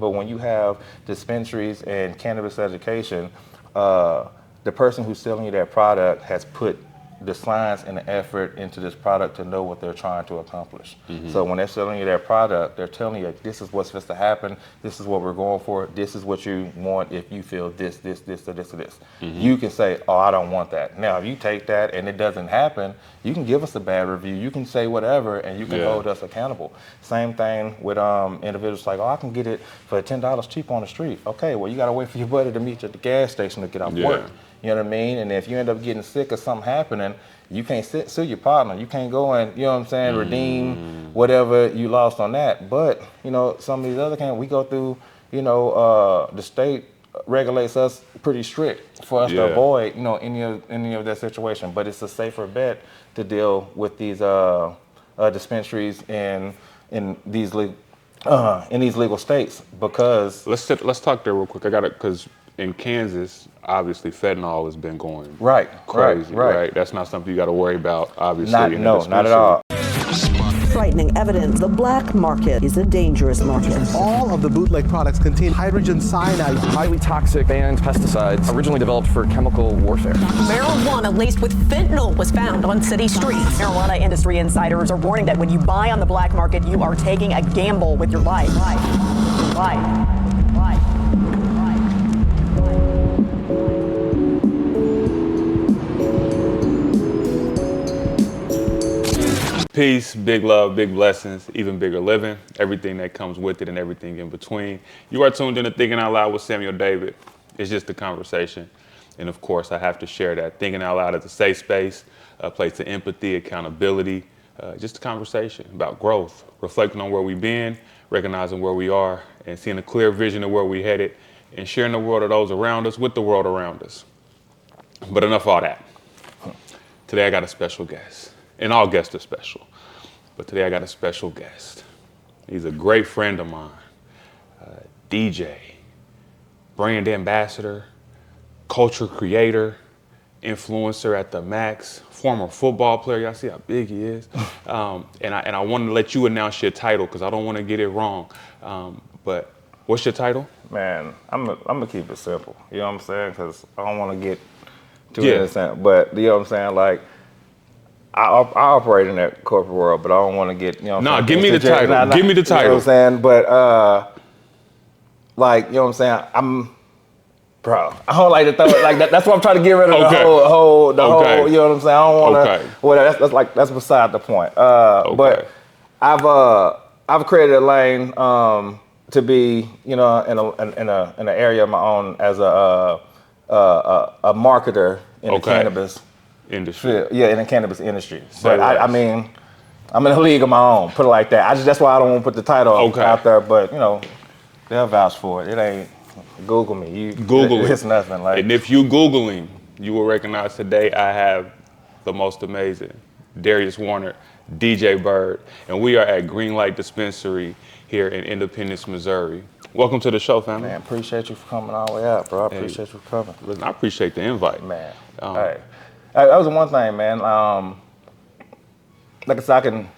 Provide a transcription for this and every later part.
But when you have dispensaries and cannabis education, the person who's selling you that product has put the science and the effort into this product to know what they're trying to accomplish. So when they're selling you that product, they're telling you, this is what's supposed to happen, this is what we're going for, this is what you want if you feel this, or this, or this. You can say, oh, I don't want that. Now, if you take that and it doesn't happen, you can give us a bad review, you can say whatever, and you can hold us accountable. Same thing with individuals like, oh, I can get it for $10 cheap on the street. Okay, well, you gotta wait for your buddy to meet you at the gas station to get off work. You know what I mean? And if you end up getting sick or something happening, you can't sue your partner. You can't go and, you know what I'm saying, redeem whatever you lost on that. But, you know, some of these other we go through, you know, the state regulates us pretty strict for us to avoid, you know, any of that situation. But it's a safer bet to deal with these dispensaries in these legal states, because let's talk there real quick. I got it, because in Kansas, obviously fentanyl has been going crazy, right? That's not something you got to worry about, obviously. Not at all. Frightening evidence. The black market is a dangerous market. All of the bootleg products contain hydrogen cyanide. Highly toxic banned pesticides originally developed for chemical warfare. Marijuana laced with fentanyl was found on city streets. Marijuana industry insiders are warning that when you buy on the black market, you are taking a gamble with your life. Peace, big love, big blessings, even bigger living, everything that comes with it and everything in between. You are tuned in to Thinking Out Loud with Samuel David. It's just a conversation. And of course, I have to share that. Thinking Out Loud is a safe space, a place of empathy, accountability, just a conversation about growth, reflecting on where we've been, recognizing where we are, and seeing a clear vision of where we're headed, and sharing the world of those around us with the world around us. But enough of all that. Today I got a special guest. And all guests are special, but today I got a special guest. He's a great friend of mine, DJ, brand ambassador, culture creator, influencer at the max, former football player. Y'all see how big he is. And I want to let you announce your title, because I don't want to get it wrong. But what's your title? Man, I'm gonna keep it simple. You know what I'm saying? Because I don't want to get too innocent. But you know what I'm saying? Like, I operate in that corporate world, but I don't want to get, you know. No, give me the title. Give me the title. You know what I'm saying? But like, you know what I'm saying? Bro, I don't like to throw it like that. That's why I'm trying to get rid of the whole. You know what I'm saying? I don't want to. Well, that's beside the point. But I've created a lane to be, you know, in an area of my own as a marketer in the cannabis industry. Yeah, in the cannabis industry. But I mean, I'm in a league of my own, put it like that. That's why I don't want to put the title out there, but you know, they'll vouch for it. It ain't, Google me. Google it. It's nothing. Like, and if you Googling, you will recognize today I have the most amazing Darius Warner, DJ Bird, and we are at Greenlight Dispensary here in Independence, Missouri. Welcome to the show, family. Man, appreciate you for coming all the way out, bro. I appreciate you for coming. Listen, I appreciate the invite. Man, hey. That was the one thing, man. Like I said, I can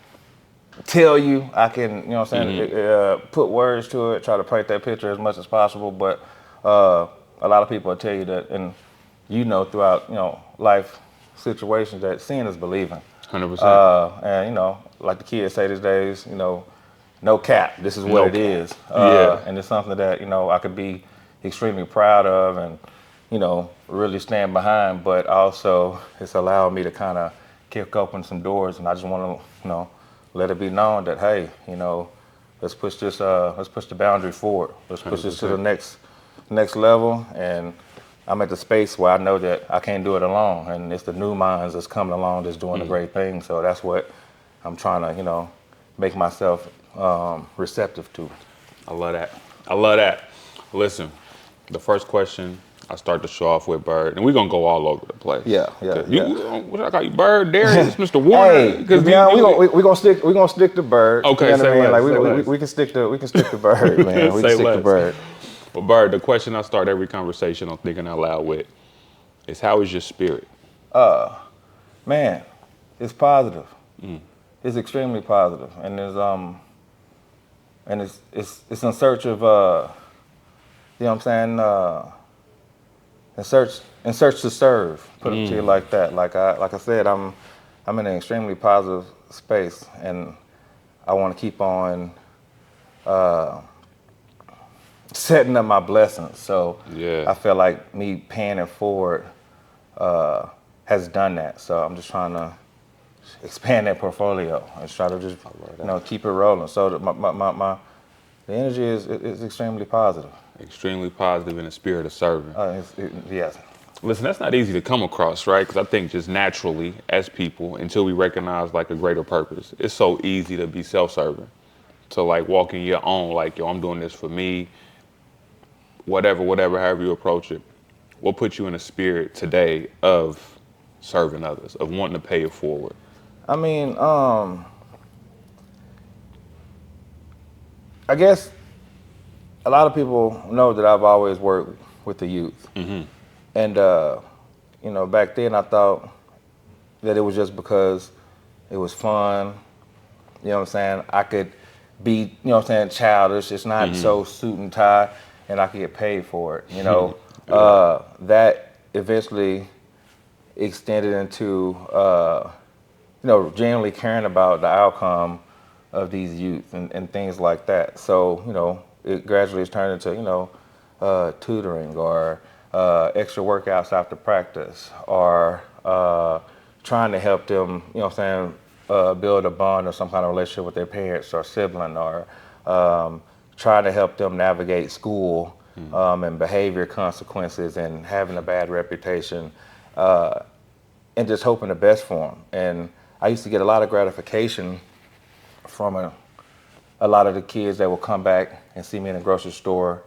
tell you, I can, you know what I'm saying, put words to it, try to paint that picture as much as possible, but a lot of people will tell you that, and you know, throughout, you know, life situations, that seeing is believing. 100%. And, you know, like the kids say these days, you know, no cap, this is what it is. And it's something that, you know, I could be extremely proud of and, you know, really stand behind, but also it's allowed me to kind of kick open some doors, and I just want to, you know, let it be known that, hey, you know, let's push the boundary forward. Let's push this to the next level, and I'm at the space where I know that I can't do it alone, and it's the new minds that's coming along that's doing a great thing, so that's what I'm trying to, you know, make myself receptive to. I love that. I love that. Listen, the first question I start the show off with Bird, and we're gonna go all over the place. Yeah. What I call you, Bird, Darius, Mr. Warner? Hey, we're gonna stick to Bird. Okay, you know say less. Like we can stick to Bird, man. We can stick to Bird. Well, Bird, the question I start every conversation on Thinking Out Loud with is, how is your spirit? Man, it's positive. It's extremely positive, and there's and it's in search of you know what I'm saying, in search to serve. Put it to you like that. Like I said, I'm in an extremely positive space, and I want to keep on setting up my blessings. So Yeah. I feel like me paying it forward has done that. So I'm just trying to expand that portfolio and try to just keep it rolling. So that the energy is extremely positive. Extremely positive in the spirit of serving. Yes. Listen, that's not easy to come across, right? Because I think just naturally, as people, until we recognize like a greater purpose, it's so easy to be self-serving. To like walk in your own, like, yo, I'm doing this for me, whatever, however you approach it. What put you in a spirit today of serving others, of wanting to pay it forward? I mean, I guess a lot of people know that I've always worked with the youth. Mm-hmm. And, back then I thought that it was just because it was fun. You know what I'm saying? I could be, you know what I'm saying, childish. It's not so suit and tie, and I could get paid for it, you know. That eventually extended into, genuinely caring about the outcome of these youth and things like that. So, it gradually has turned into, tutoring or extra workouts after practice or trying to help them, build a bond or some kind of relationship with their parents or sibling or trying to help them navigate school and behavior consequences and having a bad reputation and just hoping the best for them. And I used to get a lot of gratification from a lot of the kids that will come back and see me in the grocery store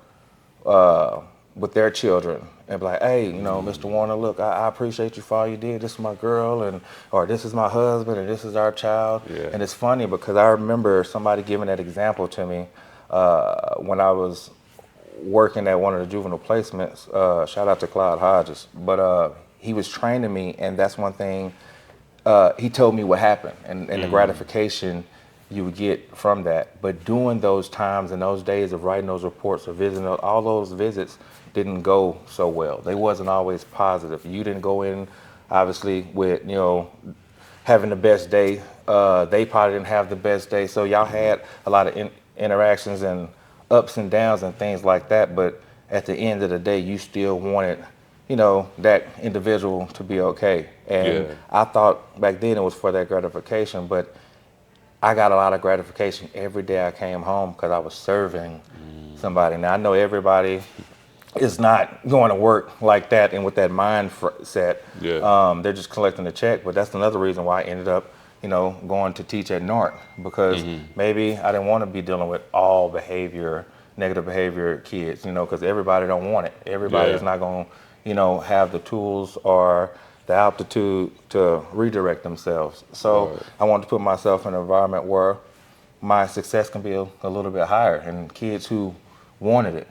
with their children and be like, hey, Mr. Warner, look, I appreciate you for all you did. This is my girl, or this is my husband, and this is our child. Yeah. And it's funny because I remember somebody giving that example to me when I was working at one of the juvenile placements. Shout out to Clyde Hodges. But he was training me, and that's one thing he told me what happened and the gratification you would get from that. But during those times and those days of writing those reports or visiting, all those visits didn't go so well. They wasn't always positive. You didn't go in, obviously, with, having the best day. They probably didn't have the best day. So y'all had a lot of interactions and ups and downs and things like that. But at the end of the day, you still wanted, that individual to be okay. And I thought back then it was for that gratification, but I got a lot of gratification every day I came home because I was serving somebody. Now, I know everybody is not going to work like that and with that mindset. Yeah. They're just collecting a check. But that's another reason why I ended up, going to teach at NARC, because maybe I didn't want to be dealing with all negative behavior kids, because everybody don't want it. Everybody's not going to, have the tools or the aptitude to redirect themselves. So I wanted to put myself in an environment where my success can be a little bit higher, and kids who wanted it,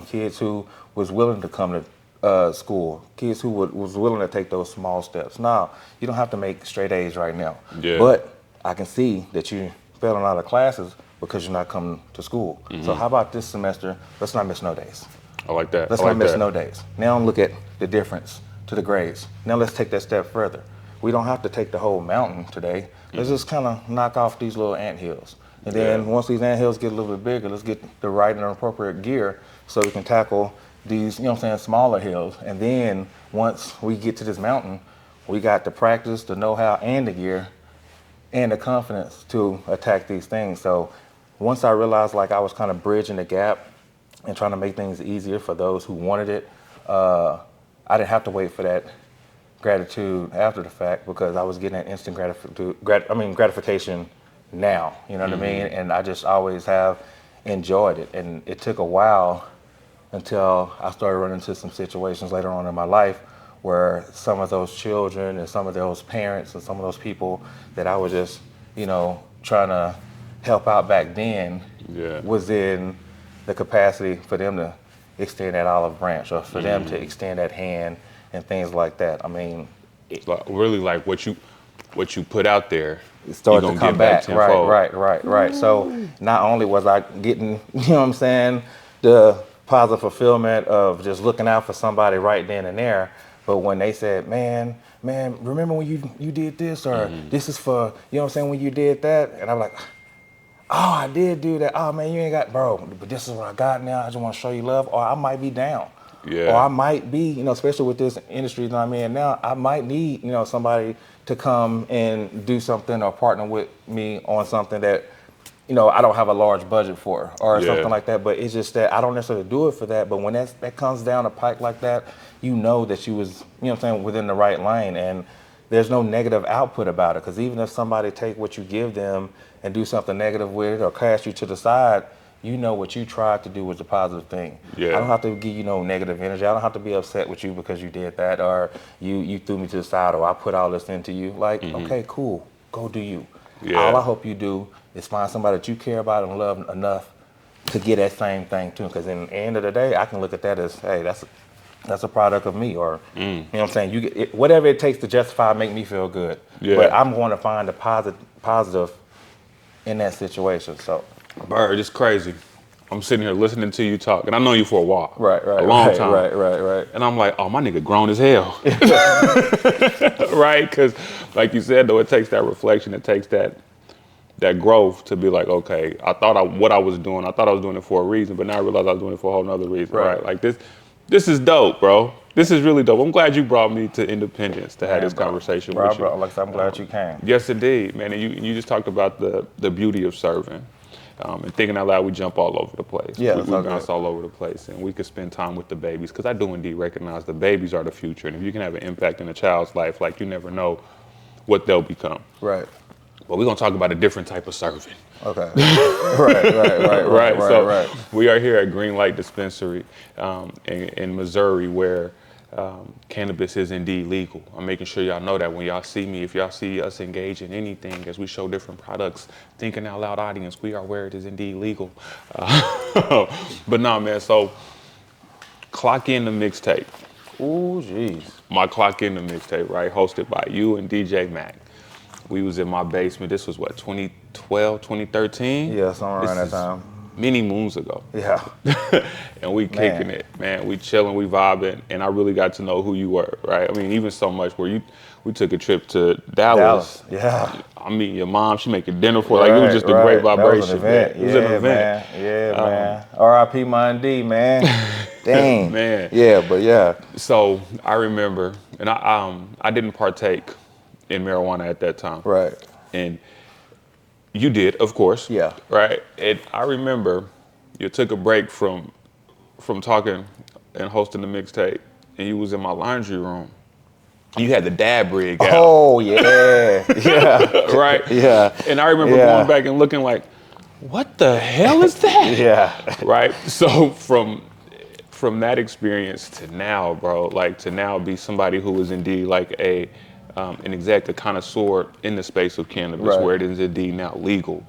kids who was willing to come to school, kids who was willing to take those small steps. Now, you don't have to make straight A's right now, but I can see that you failing out of classes because you're not coming to school. So how about this semester, let's not miss no days. I like that. Let's not miss no days. Now look at the difference to the grades. Now let's take that step further. We don't have to take the whole mountain today. Let's just kind of knock off these little anthills. And then once these anthills get a little bit bigger, let's get the right and appropriate gear so we can tackle these, smaller hills. And then once we get to this mountain, we got the practice, the know-how, and the gear, and the confidence to attack these things. So once I realized like I was kind of bridging the gap and trying to make things easier for those who wanted it, I didn't have to wait for that gratitude after the fact, because I was getting that instant gratification now, you know what I mean? And I just always have enjoyed it. And it took a while until I started running into some situations later on in my life where some of those children and some of those parents and some of those people that I was just, trying to help out back then was in the capacity for them to extend that olive branch or for them to extend that hand and things like that. I mean, really like what you, what you put out there, Start you're to gonna come get back back. tenfold. Right. So not only was I getting, you know what I'm saying, the positive fulfillment of just looking out for somebody right then and there, but when they said, man, remember when you did this, or this is for, you know what I'm saying, when you did that, and I'm like, oh, I did do that. Oh man, you ain't got, bro, but this is what I got now. I just want to show you love, or I might be down. Yeah. Or I might be, you know, especially with this industry that I'm in now, I might need, you know, somebody to come and do something or partner with me on something that, you know, I don't have a large budget for, or something like that. But it's just that I don't necessarily do it for that. But when that comes down the pike like that, you know that you was, you know what I'm saying, within the right lane. And there's no negative output about it. Because even if somebody take what you give them and do something negative with it or cast you to the side, you know what you tried to do was a positive thing. Yeah. I don't have to give you no negative energy. I don't have to be upset with you because you did that, or you threw me to the side, or I put all this into you. Like, okay, cool, go do you. Yeah. All I hope you do is find somebody that you care about and love enough to get that same thing too. Because in the end of the day, I can look at that as, hey, that's a product of me, or you know what I'm saying. You get it, whatever it takes to justify, make me feel good. Yeah. But I'm going to find the positive in that situation. So. Bird, it's crazy. I'm sitting here listening to you talk, and I know you for a while. Right. A long time. Right. And I'm like, oh, my nigga grown as hell. Right? Because, like you said, though, it takes that reflection, it takes that growth to be like, okay, I thought I was doing it for a reason, but now I realize I was doing it for a whole nother reason. Right? Like this is dope, bro. This is really dope. I'm glad you brought me to Independence to have this conversation with you. Bro, like I said, I'm glad you came. Yes, indeed, man. And you just talked about the beauty of serving. And thinking out loud, we jump all over the place. Yeah, we bounce all over the place, and we could spend time with the babies, because I do indeed recognize the babies are the future, and if you can have an impact in a child's life, like, you never know what they'll become. Right. But we're gonna talk about a different type of serving. Okay. Right. We are here at Green Light Dispensary in Missouri, where cannabis is indeed legal. I'm making sure y'all know that when y'all see me, if y'all see us engage in anything as we show different products, thinking out loud audience, we are where it is indeed legal. But nah, man, so Clock In the Mixtape. Ooh, jeez. My Clock In the Mixtape, right? Hosted by you and DJ Mac. We was in my basement. This was what, 2012, 2013? Yeah, somewhere around that time. Many moons ago. Yeah. And we kicking it, man. We chilling, we vibing, and I really got to know who you were, right? I mean, even so much where we took a trip to Dallas. Yeah. I mean, your mom, she making dinner for it. Like, it was just a great vibration. That was an event. Man. It was an event. Yeah, man. R.I.P. Mine D, man. Dang. Man. Yeah, but yeah. So I remember, and I didn't partake in marijuana at that time. Right. And you did, of course. Yeah. Right. And I remember you took a break from talking and hosting the mixtape, and you was in my laundry room. You had the dab rig out. Oh yeah. Yeah. Right. Yeah. And I remember going back and looking like, what the hell is that? Yeah. Right. So from that experience to now, bro, like to now be somebody who is indeed like an exec, a connoisseur in the space of cannabis, Right. where it is indeed now legal.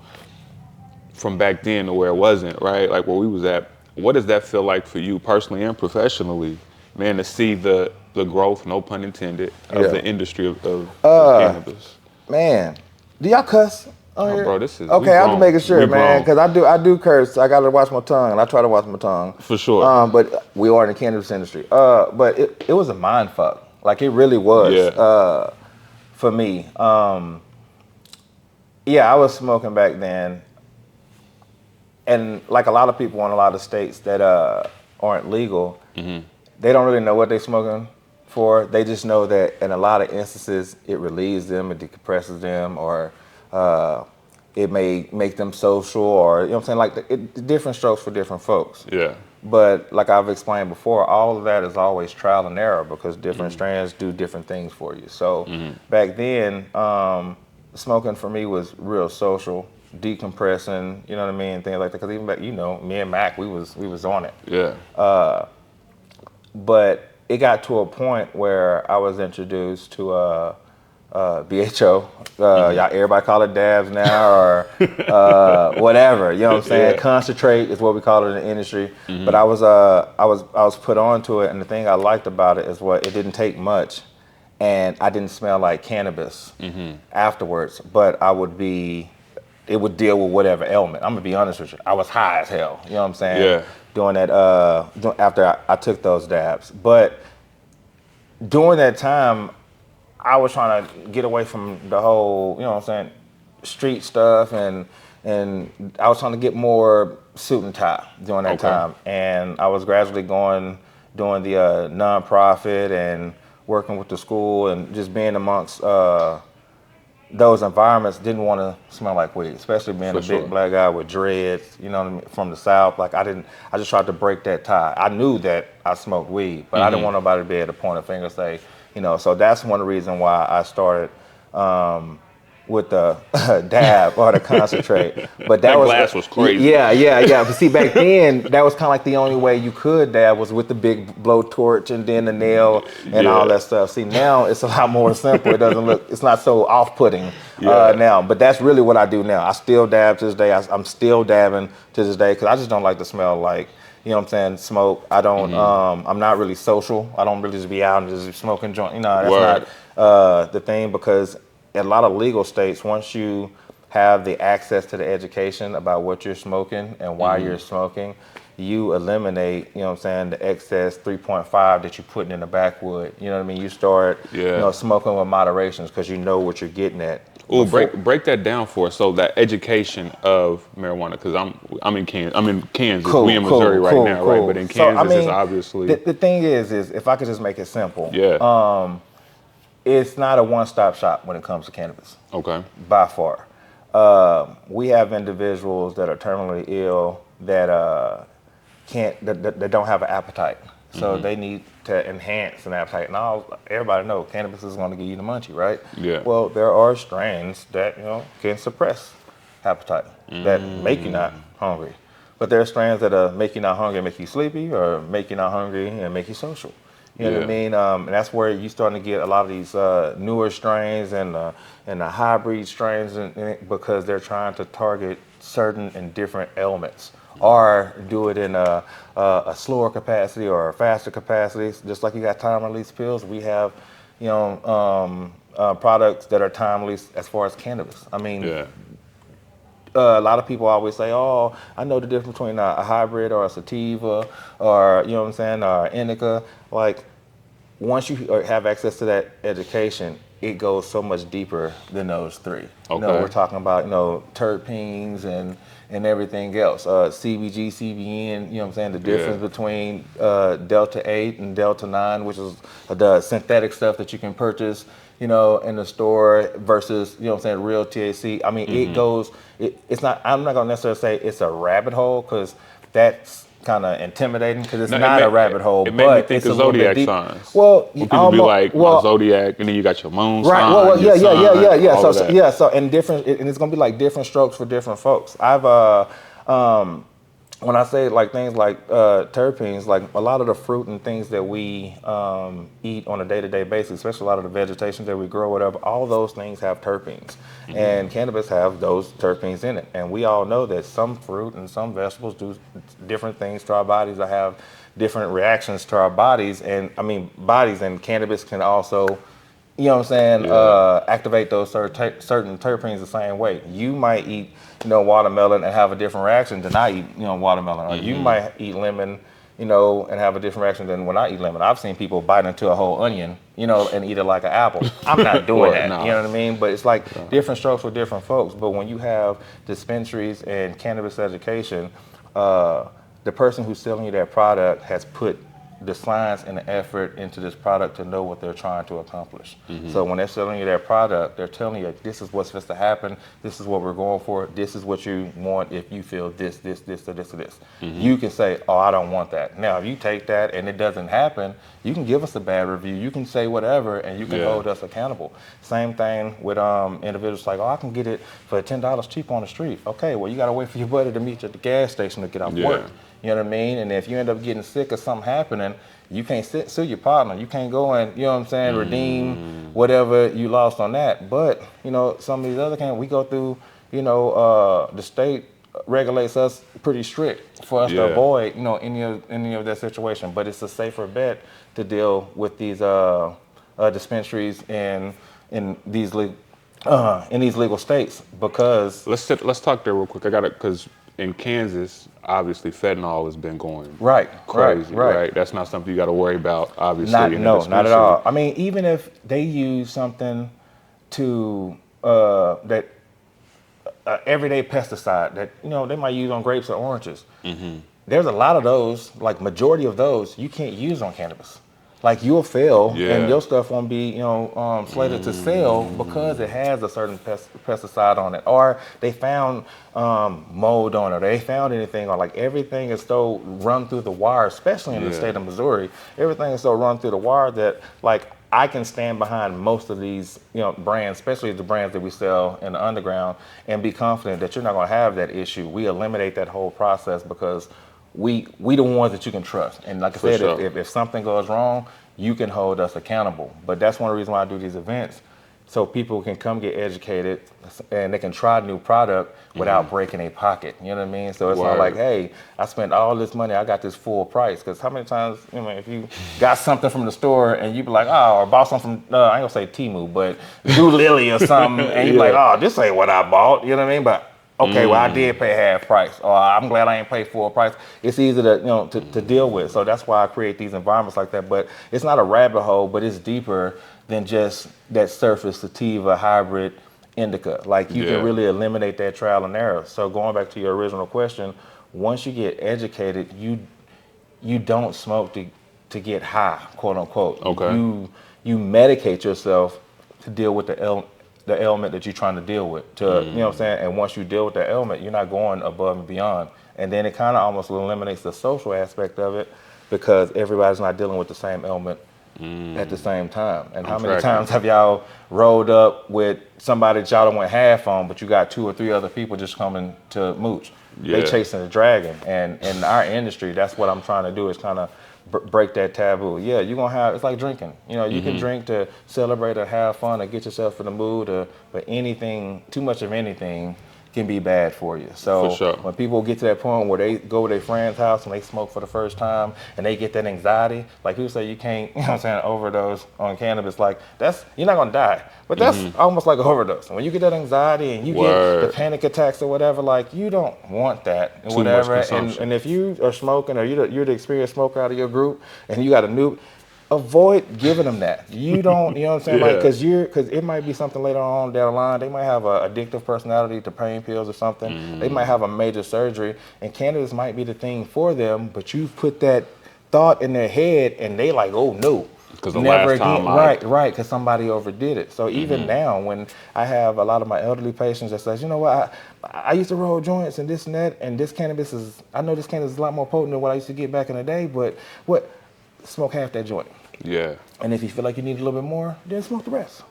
From back then to where it wasn't, right? Like where we was at. What does that feel like for you personally and professionally, man, to see the growth, no pun intended, of the industry of cannabis? Man, do y'all cuss on here? Bro, this is okay. I'm just making sure, man, because I do curse. I gotta watch my tongue, and I try to watch my tongue for sure. But we are in the cannabis industry. But it was a mind fuck. Like it really was. Yeah. For me. Yeah, I was smoking back then, and like a lot of people in a lot of states that aren't legal, they don't really know what they're smoking for. They just know that in a lot of instances it relieves them, it decompresses them, or it may make them social, or you know what I'm saying, like different strokes for different folks. Yeah. But like I've explained before, all of that is always trial and error, because different strands do different things for you. So back then, smoking for me was real social, decompressing, you know what I mean, things like that. Because even back, you know, me and Mac, we was on it. Yeah. But it got to a point where I was introduced to BHO. Y'all, everybody call it dabs now, or whatever. You know what I'm saying? Yeah. Concentrate is what we call it in the industry. But I was put onto it, and the thing I liked about it is it didn't take much, and I didn't smell like cannabis afterwards, but it would deal with whatever ailment. I'm gonna be honest with you. I was high as hell. You know what I'm saying? Yeah. Doing that after I took those dabs. But during that time, I was trying to get away from the whole, you know what I'm saying, street stuff, and I was trying to get more suit and tie during that time. And I was gradually doing the nonprofit and working with the school and just being amongst those environments. Didn't want to smell like weed, especially being a big black guy with dreads, you know what I mean, from the South. Like I just tried to break that tie. I knew that I smoked weed, but I didn't want nobody to be able to point a finger and say, you know, so that's one reason why I started with the dab or the concentrate. But that glass was crazy. Yeah. But see, back then, that was kind of like the only way you could dab was with the big blowtorch and then the nail and all that stuff. See, now it's a lot more simple. It's not so off-putting now. But that's really what I do now. I still dab to this day. I'm still dabbing to this day because I just don't like to smell like, you know what I'm saying, smoke. I don't, I'm not really social. I don't really just be out and just smoking joint. You know, that's not the thing, because in a lot of legal states, once you have the access to the education about what you're smoking and why you're smoking, you eliminate, you know what I'm saying, the excess 3.5 that you're putting in the backwood. You know what I mean? You start, you know, smoking with moderation because you know what you're getting at. Oh, break that down for us. So that education of marijuana, because I'm in Kansas. Cool, we in Missouri right now, right? But in Kansas, it's obviously the thing is if I could just make it simple. Yeah. It's not a one-stop shop when it comes to cannabis. Okay. By far. We have individuals that are terminally ill that that don't have an appetite. So they need to enhance an appetite. And everybody knows cannabis is going to give you the munchie, right? Yeah. Well, there are strains that, you know, can suppress appetite, that make you not hungry. But there are strains that make you not hungry and make you sleepy, or make you not hungry and make you social. You know what I mean? And that's where you're starting to get a lot of these newer strains and the hybrid strains, because they're trying to target certain and different ailments, or do it in a slower capacity or a faster capacity. Just like you got time release pills, we have, you know, products that are time release as far as cannabis. I mean, a lot of people always say, "Oh, I know the difference between a hybrid or a sativa, or you know what I'm saying, or indica." Like, once you have access to that education, it goes so much deeper than those three. You know, we're talking about, you know, terpenes and everything else, CBG, CBN. You know what I'm saying? The difference between Delta 8 and Delta 9, which is the synthetic stuff that you can purchase, you know, in the store, versus, you know what I'm saying, real THC. I mean, it goes. It's not. I'm not gonna necessarily say it's a rabbit hole, because that's kind of intimidating, because it's not a rabbit hole. It made me think of zodiac signs. Well, when people be like, my zodiac, and then you got your moon sign. Right. Well, yeah. So and it's gonna be like different strokes for different folks. I've when I say like things like terpenes, like a lot of the fruit and things that we eat on a day-to-day basis, especially a lot of the vegetation that we grow, whatever, all those things have terpenes. And cannabis have those terpenes in it. And we all know that some fruit and some vegetables do different things to our bodies, that have different reactions to our bodies. And and cannabis can also, you know what I'm saying, activate those certain terpenes the same way. You might eat, you know, watermelon and have a different reaction than I eat, you know, watermelon. Or you might eat lemon, you know, and have a different reaction than when I eat lemon. I've seen people bite into a whole onion, you know, and eat it like an apple. I'm not doing that, you know what I mean? But it's like different strokes for different folks. But when you have dispensaries and cannabis education, the person who's selling you that product has put the science and the effort into this product to know what they're trying to accomplish. So when they're selling you their product, they're telling you, this is what's supposed to happen, this is what we're going for, this is what you want if you feel this, or this, or this. You can say, oh, I don't want that. Now, if you take that and it doesn't happen, you can give us a bad review, you can say whatever, and you can hold us accountable. Same thing with individuals like, oh, I can get it for $10 cheap on the street. Okay, well, you gotta wait for your buddy to meet you at the gas station to get off work. You know what I mean? And if you end up getting sick or something happening, you can't sue your partner. You can't go and, you know what I'm saying, redeem whatever you lost on that. But, you know, some of these other we go through, you know, the state regulates us pretty strict for us to avoid, you know, any of that situation. But it's a safer bet to deal with these dispensaries in these legal states because Let's talk there real quick. I got it because in Kansas, obviously fentanyl has been going crazy, right? That's not something you got to worry about, obviously. Not at all. I mean, even if they use something to that everyday pesticide that they might use on grapes or oranges. There's a lot of those, like majority of those, you can't use on cannabis. Like you'll fail, and your stuff won't be, slated to sell because it has a certain pesticide on it, or they found mold on it, or they found anything, or like everything is so run through the wire, especially in the state of Missouri. Everything is so run through the wire that like I can stand behind most of these, brands, especially the brands that we sell in the underground, and be confident that you're not going to have that issue. We eliminate that whole process because we the ones that you can trust. And like I said, if something goes wrong, you can hold us accountable. But that's one of the reasons why I do these events, so people can come get educated and they can try new product without breaking a pocket. You know what I mean? So it's not like, hey, I spent all this money, I got this full price. Because how many times, if you got something from the store and you be like, or bought something from, I ain't gonna say Temu, but Lily or something, and you be like, oh, this ain't what I bought. You know what I mean? But okay, well, I did pay half price, or I'm glad I ain't paid full price. It's easy to to deal with. So that's why I create these environments like that. But it's not a rabbit hole, but it's deeper than just that surface sativa hybrid indica. Like you can really eliminate that trial and error. So going back to your original question, once you get educated, you don't smoke to get high, quote unquote. Okay. You medicate yourself to deal with the ailment that you're trying to deal with. You know what I'm saying? And once you deal with the ailment, you're not going above and beyond. And then it kind of almost eliminates the social aspect of it because everybody's not dealing with the same ailment at the same time. And how many times have y'all rolled up with somebody that y'all don't want half on, but you got 2 or 3 other people just coming to mooch? They chasing the dragon. And in our industry, that's what I'm trying to do, is kind of break that taboo. Yeah, you're gonna have, it's like drinking. You can drink to celebrate or have fun or get yourself in the mood, but anything, too much of anything can be bad for you. So when people get to that point where they go to their friend's house and they smoke for the first time and they get that anxiety, like people say you can't, overdose on cannabis, like you're not gonna die, but that's almost like an overdose. When you get that anxiety and you get the panic attacks or whatever, like you don't want that or whatever. And if you are smoking or you're the experienced smoker out of your group and you got a new, avoid giving them that. You don't, you know what I'm saying? Like, because it might be something later on down the line. They might have an addictive personality to pain pills or something. They might have a major surgery, and cannabis might be the thing for them. But you put that thought in their head, and they like, oh no, because the last time right, because somebody overdid it. So even now, when I have a lot of my elderly patients that says, you know what, I used to roll joints and this and that, and this cannabis is, I know this cannabis is a lot more potent than what I used to get back in the day, but smoke half that joint. Yeah. And if you feel like you need a little bit more, then smoke the rest.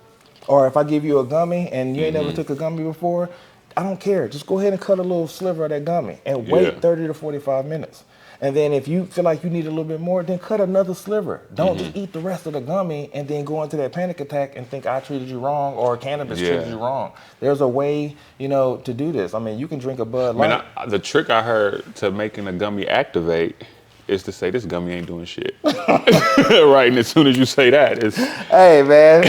Or if I give you a gummy and you ain't never took a gummy before, I don't care. Just go ahead and cut a little sliver of that gummy and wait 30 to 45 minutes. And then if you feel like you need a little bit more, then cut another sliver. Don't just eat the rest of the gummy and then go into that panic attack and think I treated you wrong or cannabis treated you wrong. There's a way, to do this. I mean, you can drink a Bud Light. The trick I heard to making a gummy activate is to say this gummy ain't doing shit. Right, and as soon as you say that, it's hey man,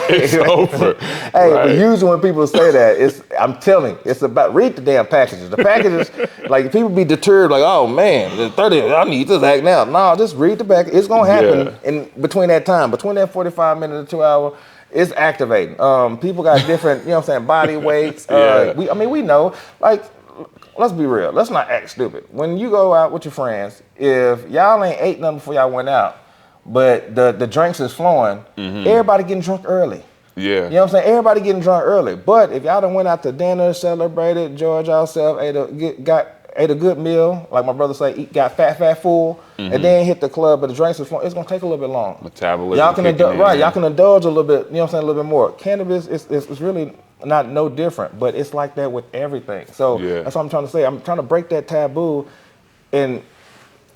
it's over. Hey, but usually when people say that, I'm telling you, it's about read the damn packages. The packages, like people be deterred, like, oh man, the 30, I need this act now. No, just read the package. It's gonna happen in between that time, between that 45 minutes to 2 hour. It's activating. People got different, body weights. We know, like. Let's be real. Let's not act stupid. When you go out with your friends, if y'all ain't ate nothing before y'all went out, but the drinks is flowing, everybody getting drunk early. Yeah. You know what I'm saying? Everybody getting drunk early. But if y'all done went out to dinner, celebrated, enjoyed yourself, ate a good meal, like my brother say, got fat full, and then hit the club, but the drinks is flowing, it's gonna take a little bit longer. Metabolism. Y'all can indulge a little bit, a little bit more. Cannabis is really no different, but it's like that with everything. So that's what I'm trying to say. I'm trying to break that taboo, and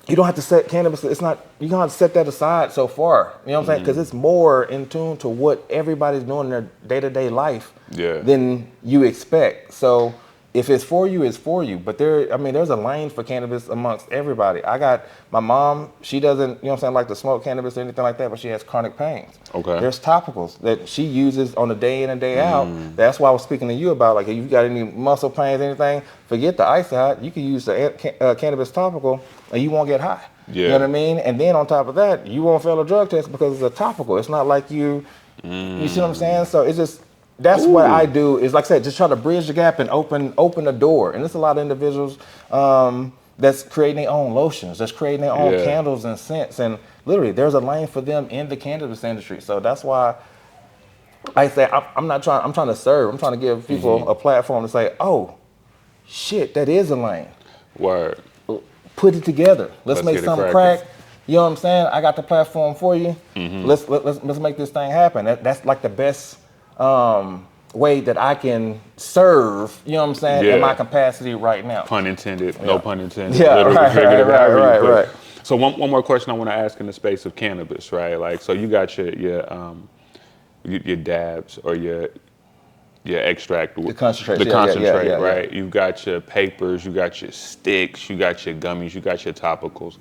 you don't have to set cannabis. It's not, you don't have to set that aside so far. You know what I'm saying? Because it's more in tune to what everybody's doing in their day-to-day life than you expect. So if it's for you, it's for you. But there's a lane for cannabis amongst everybody. I got my mom, she doesn't, you know what I'm saying, like to smoke cannabis or anything like that, but she has chronic pains. Okay. There's topicals that she uses on a day in and day out. That's why I was speaking to you about, like, if you got any muscle pains, anything, forget the ice out. You can use the cannabis topical and you won't get high. Yeah. You know what I mean? And then on top of that, you won't fail a drug test because it's a topical. It's not like you see what I'm saying? So it's just, that's what I do, is like I said, just try to bridge the gap and open the door. And there's a lot of individuals that's creating their own lotions, that's creating their own candles and scents. And literally, there's a lane for them in the cannabis industry. So that's why I say I'm trying to serve. I'm trying to give people a platform to say, oh, shit, that is a lane. Word. Put it together. Let's make get it something cracking. crack. You know what I'm saying? I got the platform for you. Let's make this thing happen. That's like the best way that I can serve, you know what I'm saying, in my capacity right now. Pun intended, no pun intended. Yeah, Literally, figuratively, right. So one more question I want to ask in the space of cannabis, right? Like, so you got your dabs or your extract, The concentrate, right? You've got your papers, you got your sticks, you got your gummies, you got your topicals,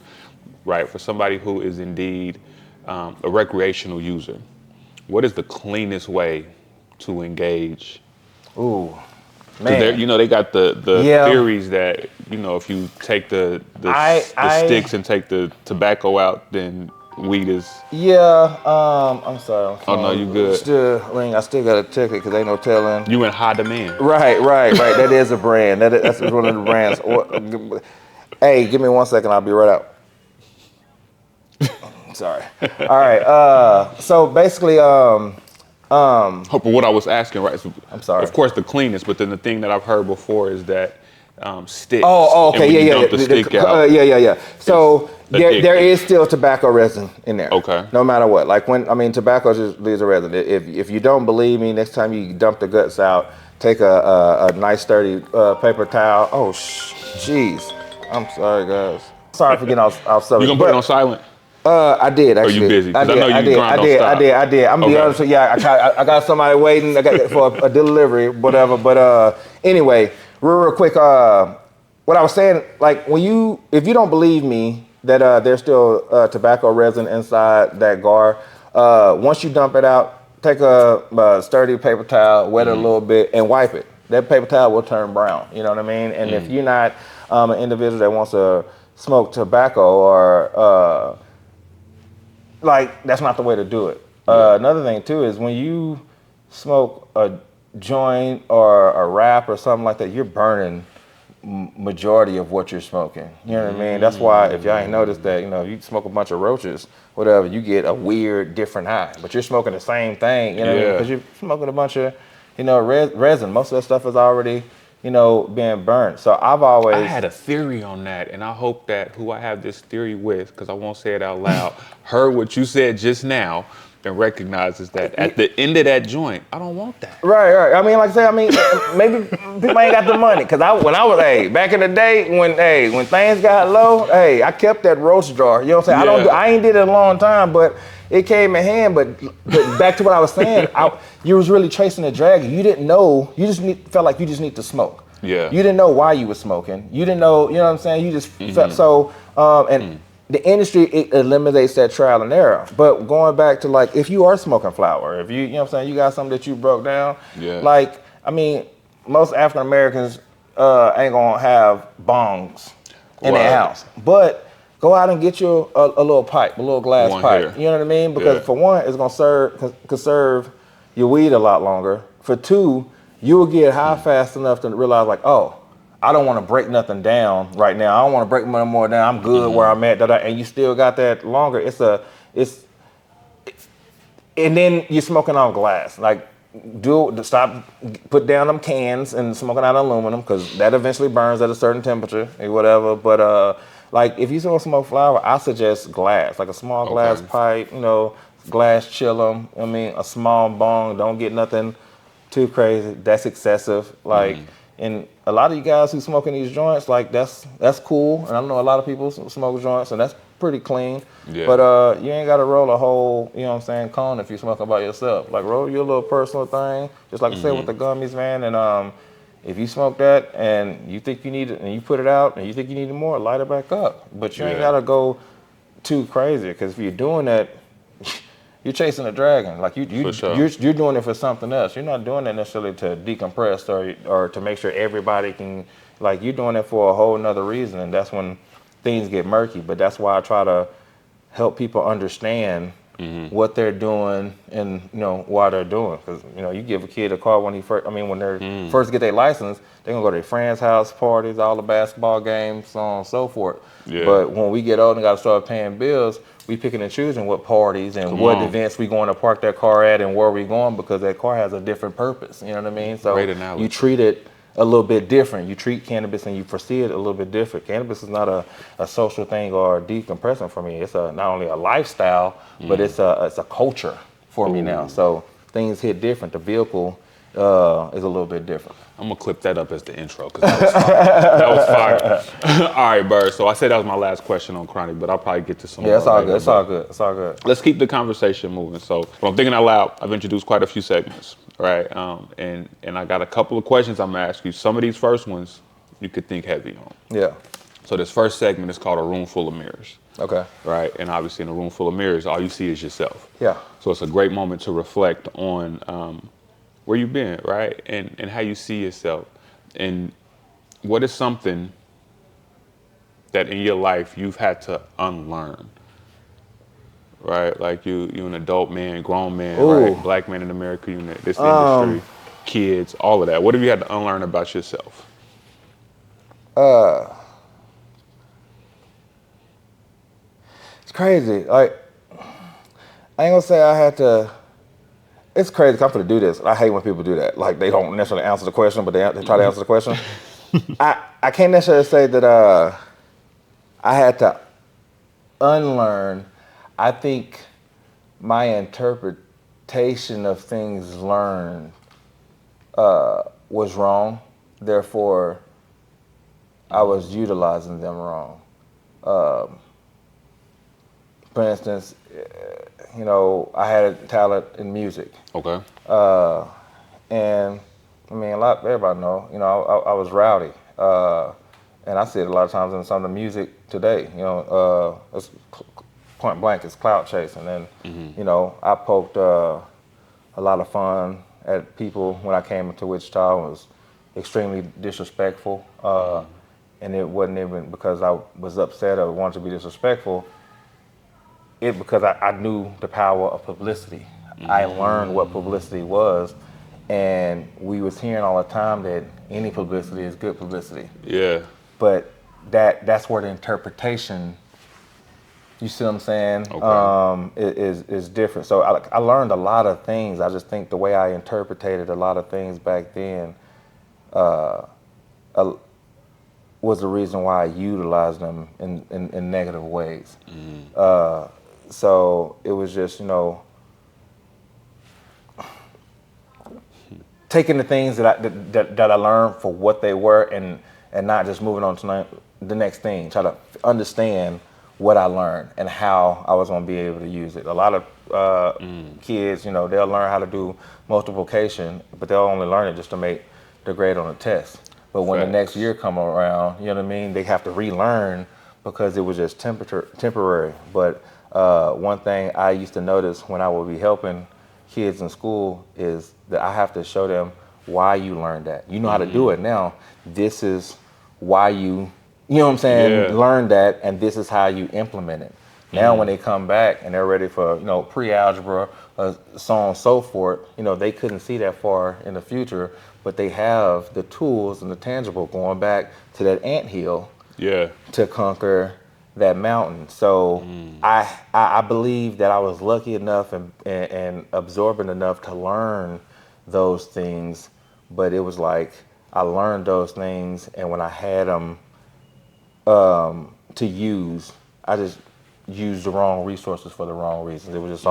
right? For somebody who is indeed a recreational user, what is the cleanest way to engage? Ooh, man. They got the theories that, if you take the sticks and take the tobacco out, then weed is. Yeah, I'm sorry. Oh, no, you good. I still got a ticket because ain't no telling. You in high demand. Right. That is a brand. That's one of the brands. Hey, give me 1 second. I'll be right out. Sorry. All right. So basically, But what I was asking, right? So I'm sorry. Of course, the cleanest, but then the thing that I've heard before is that sticks. Oh, okay, and when you dump yeah. the stick out. Yeah. So there addictive. is still tobacco resin in there. Okay. No matter what. Like tobacco just leaves a resin. If you don't believe me, next time you dump the guts out, take a nice sturdy paper towel. Oh, jeez. I'm sorry, guys. Sorry for getting off subject. You gonna put it on silent? I did actually. Are you busy? 'Cause I know you I did. I'm gonna be Okay. honest with you. I got somebody waiting. I got for a delivery, whatever. But anyway, real quick. What I was saying, like if you don't believe me that there's still tobacco resin inside that gar, once you dump it out, take a sturdy paper towel, wet it a little bit, and wipe it. That paper towel will turn brown. You know what I mean? And if you're not an individual that wants to smoke tobacco or that's not the way to do it. Another thing too is when you smoke a joint or a wrap or something like that, you're burning majority of what you're smoking. You know what I mean? That's why if y'all ain't noticed that, if you smoke a bunch of roaches, whatever, you get a weird, different high. But you're smoking the same thing, you know what I mean? Because you're smoking a bunch of, resin. Most of that stuff is already, being burnt. So I had a theory on that, and I hope that who I have this theory with, because I won't say it out loud, heard what you said just now and recognizes that at the end of that joint, I don't want that. Right. I mean, like I say, maybe people ain't got the money. Because when I was, back in the day, when things got low, I kept that roast jar. You know what I'm saying? Yeah. I ain't did it in a long time, but it came in hand. But back to what I was saying, you was really chasing the dragon. You didn't know. You just felt like you just need to smoke. Yeah. You didn't know why you was smoking. You didn't know. You know what I'm saying? You just felt so. The industry, it eliminates that trial and error. But going back to if you are smoking flower, if you know what I'm saying, you got something that you broke down. Yeah. Most African Americans ain't gonna have bongs in their house. But go out and get you a little pipe, a little glass pipe. Here. You know what I mean? Because for one, it's gonna conserve your weed a lot longer. For two, you will get high fast enough to realize I don't want to break nothing down right now. I don't want to break nothing more down. I'm good where I'm at. And you still got that longer. And then you're smoking on glass. Stop, put down them cans and smoking out aluminum because that eventually burns at a certain temperature or whatever. But if you want to smoke flower, I suggest glass, like a small glass pipe. Glass chillum. A small bong. Don't get nothing too crazy. That's excessive. And a lot of you guys who smoking these joints, that's cool. And I know a lot of people smoke joints, and that's pretty clean. Yeah. But you ain't got to roll a whole, cone if you're smoking by yourself. Roll your little personal thing, just like I said with the gummies, man. And if you smoke that and you think you need it and you put it out and you think you need it more, light it back up. But you ain't gotta go too crazy, because if you're doing that, you're chasing a dragon. Like you're doing it for something else. You're not doing it necessarily to decompress or to make sure everybody can, like, you're doing it for a whole nother reason, and that's when things get murky. But that's why I try to help people understand what they're doing and, you know, why they're doing. Because, you know, you give a kid a car when when they're first get their license, they're gonna go to their friends' house parties, all the basketball games, so on and so forth. Yeah. But when we get old and gotta start paying bills, we picking and choosing what parties and what events we going to park that car at and where we going, because that car has a different purpose. You know what I mean? So you treat it a little bit different. You treat cannabis and you foresee it a little bit different. Cannabis is not a social thing or a decompressant for me. It's not only a lifestyle, but it's a culture for me now. So things hit different. The vehicle is a little bit different. I'm gonna clip that up as the intro, because that was fire. That was fire. All right, Bird. So I said that was my last question on chronic, but I'll probably get to some more. Yeah, it's all later, good. It's all good. It's all good. Let's keep the conversation moving. So when I'm thinking out loud, I've introduced quite a few segments, right? And I got a couple of questions I'm gonna ask you. Some of these first ones you could think heavy on. Yeah. So this first segment is called A Room Full of Mirrors. Okay. Right? And obviously in a room full of mirrors, all you see is yourself. Yeah. So it's a great moment to reflect on where you've been, right? And how you see yourself. And what is something that in your life you've had to unlearn, right? Like you're an adult man, grown man, right? Black man in America, in this industry, kids, all of that. What have you had to unlearn about yourself? It's crazy. Like, I ain't gonna say I had to. It's crazy. 'Cause I'm gonna do this. I hate when people do that. Like, they don't necessarily answer the question, but they try to answer the question. I can't necessarily say that I had to unlearn. I think my interpretation of things learned was wrong. Therefore, I was utilizing them wrong. For instance, you know, I had a talent in music. Okay. And I mean, everybody know, you know, I was rowdy. And I see it a lot of times in some of the music today, you know, it's point blank, it's clout chasing. And, you know, I poked a lot of fun at people when I came into Wichita. It was extremely disrespectful. And it wasn't even because I was upset or wanted to be disrespectful. It because I knew the power of publicity. I learned what publicity was, and we was hearing all the time that any publicity is good publicity. Yeah. But that's where the interpretation, you see what I'm saying, is different. So I learned a lot of things. I just think the way I interpreted a lot of things back then was the reason why I utilized them in negative ways. So it was just, you know, taking the things that I learned for what they were and not just moving on to the next thing. Try to understand what I learned and how I was going to be able to use it. A lot of kids, you know, they'll learn how to do multiplication, but they'll only learn it just to make the grade on the test. But when the next year come around, you know what I mean, they have to relearn because it was just temporary. But one thing I used to notice when I would be helping kids in school is that I have to show them why you learned that. You know how to do it now. This is why you know what I'm saying, learn that, and this is how you implement it. Now when they come back and they're ready for, you know, pre-algebra, so on and so forth, you know, they couldn't see that far in the future, but they have the tools and the tangible going back to that anthill to conquer that mountain. So I believe that I was lucky enough and absorbent enough to learn those things, but it was like I learned those things, and when I had them to use, I just used the wrong resources for the wrong reasons. It was just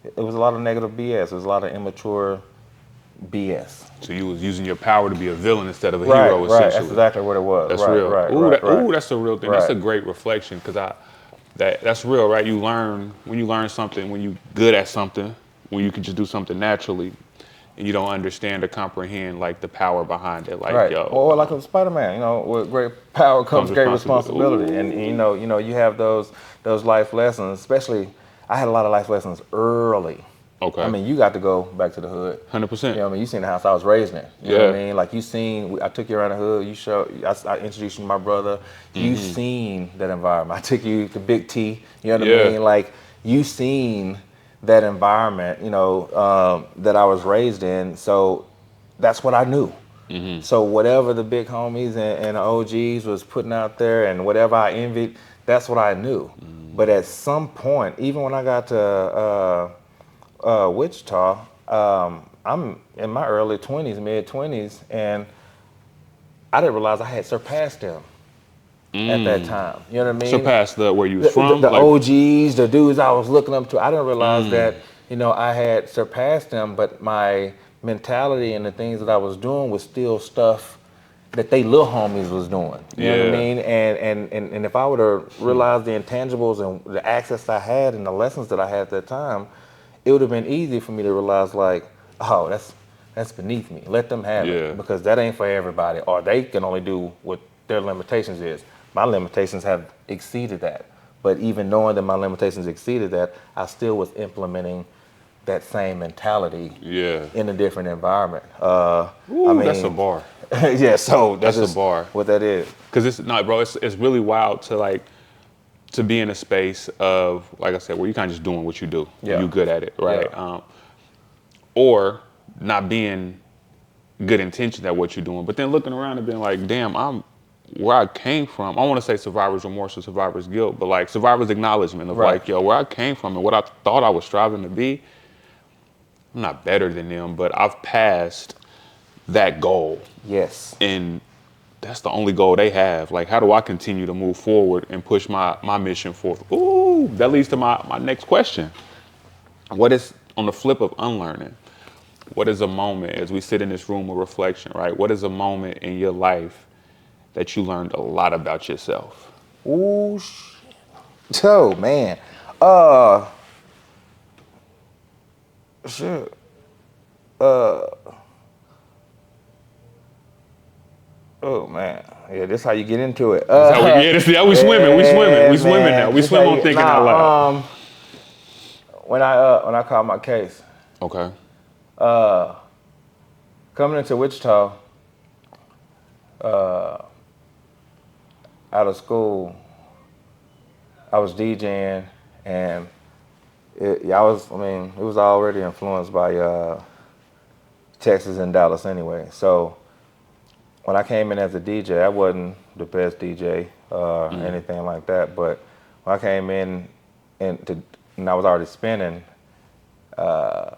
it was a lot of negative BS. It was a lot of immature BS. So you was using your power to be a villain instead of a hero, essentially. Right, that's exactly what it was. That's right, real. Right, that's a real thing. That's a great reflection, because that's real, right? When you learn something, when you good at something, when you can just do something naturally, and you don't understand or comprehend like the power behind it. Like, Right. yo, Or like a Spider-Man, with great power comes Comes great responsibility. responsibility. And you have those life lessons. Especially, I had a lot of life lessons early. okay, I mean, you got to go back to the hood. 100%. You seen the house I was raised in. You know what I Yeah. mean? Like I took you around the hood. I introduced you to my brother. You seen that environment. I took you to Big T. You know what Yeah. I mean? Like you seen that environment. That I was raised in. So that's what I knew. So whatever the big homies and the OGs was putting out there, and whatever I envied, that's what I knew. But at some point, even when I got to Wichita, I'm in my early 20s, mid 20s, and I didn't realize I had surpassed them at that time. You know what I mean? Surpass where you was The from. like, OGs, the dudes I was looking up to. I didn't realize that, I had surpassed them, but my mentality and the things that I was doing was still stuff that they little homies was doing. You know what I Yeah. mean? And if I would have realized the intangibles and the access I had and the lessons that I had at that time, it would have been easy for me to realize like, oh, that's beneath me. Let them have Yeah. it, because that ain't for everybody, or they can only do what their limitations is. My limitations have exceeded that. But even knowing that my limitations exceeded that, I still was implementing that same mentality Yeah. in a different environment. Ooh, that's a bar. Yeah, so that's That's a just bar. what that is. Cause it's not, bro. It's really wild to be in a space of, like I said, where you kind of just doing what you do. Yeah. You good at it, right? Yeah. Or not being good intention at what you're doing, but then looking around and being like, damn, I'm where I came from. I want to say survivor's remorse or survivor's guilt, but like survivor's acknowledgement of Right. like, yo, where I came from and what I thought I was striving to be, I'm not better than them, but I've passed that goal. Yes. And that's the only goal they have. Like, how do I continue to move forward and push my mission forth? Ooh, that leads to my next question. What is, on the flip of unlearning, what is a moment, as we sit in this room of reflection, right? What is a moment in your life that you learned a lot about yourself? Ooh, shit. Oh, man. Shit. Oh, man. Yeah, this how you get into it. That's how we swimming. We swimming man. now. We This swim how on you- thinking out loud. When I caught my case, Okay. coming into Wichita, out of school, I was DJing, and it was already influenced by Texas and Dallas anyway. So when I came in as a DJ, I wasn't the best DJ or anything like that. But when I came in and I was already spinning, I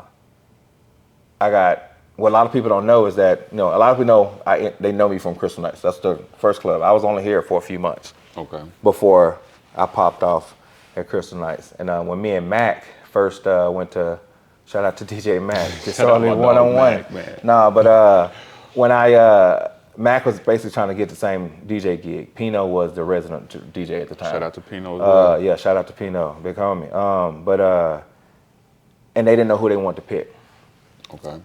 got, what a lot of people don't know is that, a lot of people know, they know me from Crystal Nights. That's the first club. I was only here for a few months Okay. before I popped off at Crystal Nights. And when me and Mac first went to, shout out to DJ Mac, just Shout out only my dog, one-on-one. Mac, man. Nah, but when Mac was basically trying to get the same DJ gig. Pino was the resident DJ at the time. Shout out to Pino as well. Yeah, shout out to Pino, big homie. And they didn't know who they wanted to pick. Okay.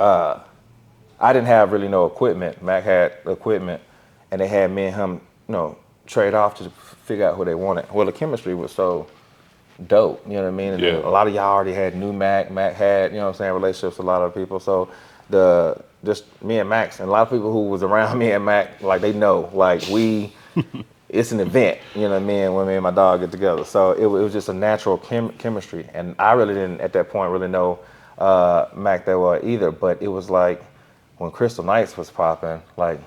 I didn't have really no equipment. Mac had equipment, and they had me and him, trade off to figure out who they wanted. Well, the chemistry was so dope, you know what I mean? And Yeah. a lot of y'all already had new Mac. Mac had, relationships with a lot of people. So just me and Max, and a lot of people who was around me and Mac, like they know, like it's an event, you know what I mean, when me and my dog get together. So it was just a natural chemistry. And I really didn't, at that point, really know Mac that well either. But it was like, when Crystal Nights was popping, like,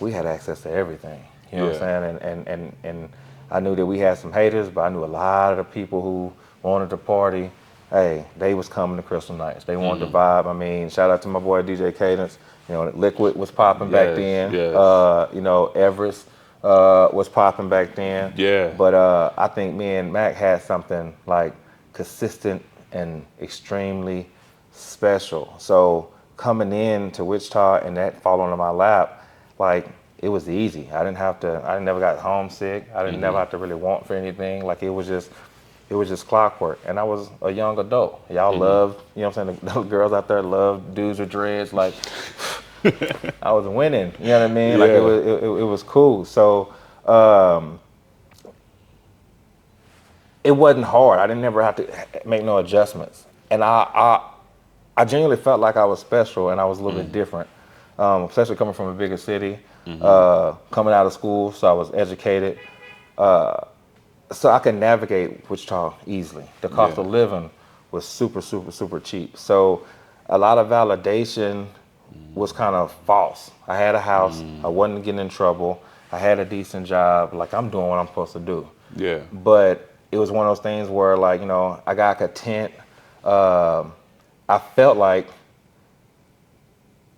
we had access to everything. You know what I'm saying? And I knew that we had some haters, but I knew a lot of the people who wanted to party, hey, they was coming to Crystal Nights. They wanted to vibe. I mean, shout out to my boy DJ Cadence. Liquid was popping back then. Yes. Everest was popping back then. Yeah. But I think me and Mac had something like consistent and extremely special. So coming in to Wichita and that falling on my lap, like, it was easy. I never got homesick. I didn't never have to really want for anything. Like, it was just, it was just clockwork. And I was a young adult. Y'all love, you know what I'm saying? The girls out there love dudes with dreads. Like, I was winning. You know what I mean? Like, it was cool. So, it wasn't hard. I didn't never have to make no adjustments. And I genuinely felt like I was special and I was a little bit different, especially coming from a bigger city, coming out of school, so I was educated. So I could navigate Wichita easily. The cost of living was super, super, super cheap. So a lot of validation was kind of false. I had a house, I wasn't getting in trouble, I had a decent job, like I'm doing what I'm supposed to do. Yeah. But it was one of those things where, like, you know, I got content. I felt like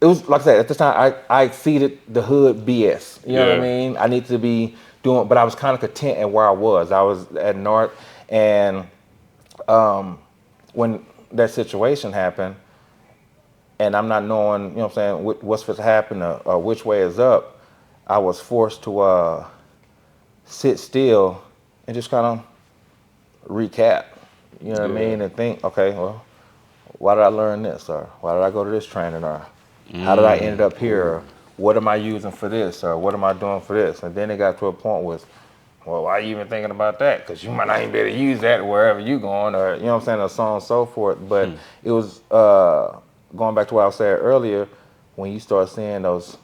it was, like I said, at this time I exceeded the hood BS. You know what I mean? I needed to be doing, but I was kind of content at where I was. I was at North, and when that situation happened, and I'm not knowing, you know what I'm saying, what's supposed to happen or which way is up, I was forced to sit still and just kind of recap, you know what I mean, and think, okay, well, why did I learn this, or why did I go to this training, or how did I end up here, or what am I using for this, or what am I doing for this? And then it got to a point with, well, why are you even thinking about that? Because you might not even be able to use that wherever you going, or, you know what I'm saying, or so on and so forth. But it was, going back to what I was saying earlier, when you start seeing those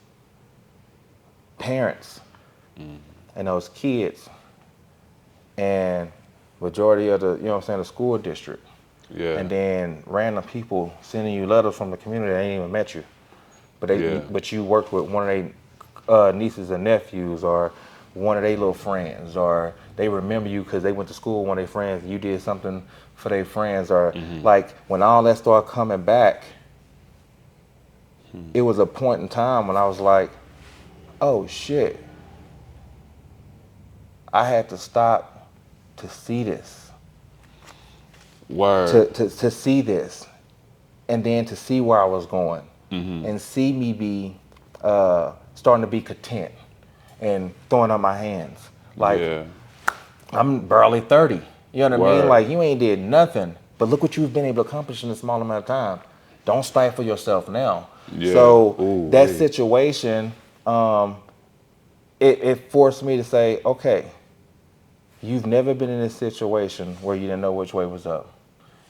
parents and those kids, and majority of the, you know what I'm saying, the school district, and then random people sending you letters from the community that ain't even met you, but but you worked with one of their nieces and nephews, or one of their little friends, or they remember you because they went to school with one of their friends and you did something for their friends, or like when all that started coming back, it was a point in time when I was like, oh shit, I had to stop to see this. Word. To see this, and then to see where I was going, and see me be starting to be content and throwing up my hands. Like, I'm barely 30. You know what I mean? Like, you ain't did nothing, but look what you've been able to accomplish in a small amount of time. Don't stifle yourself now. So that situation, it forced me to say, okay, you've never been in a situation where you didn't know which way was up.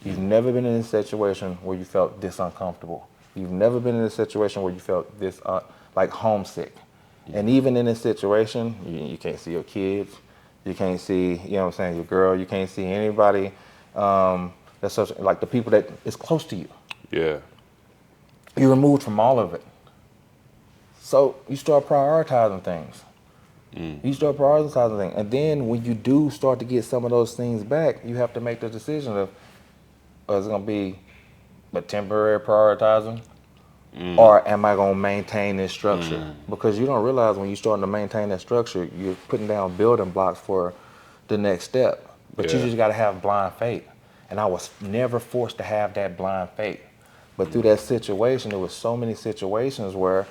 You've never been in a situation where you felt this uncomfortable. You've never been in a situation where you felt this like homesick. And even in this situation, you can't see your kids, you can't see, you know what I'm saying, your girl, you can't see anybody that's such, like the people that is close to you. Yeah. You're removed from all of it. So you start prioritizing things. You start prioritizing things. And then when you do start to get some of those things back, you have to make the decision of, is it going to be a temporary prioritizing? Or am I going to maintain this structure? Because you don't realize when you're starting to maintain that structure, you're putting down building blocks for the next step. But you just got to have blind faith. And I was never forced to have that blind faith. But through that situation, there was so many situations where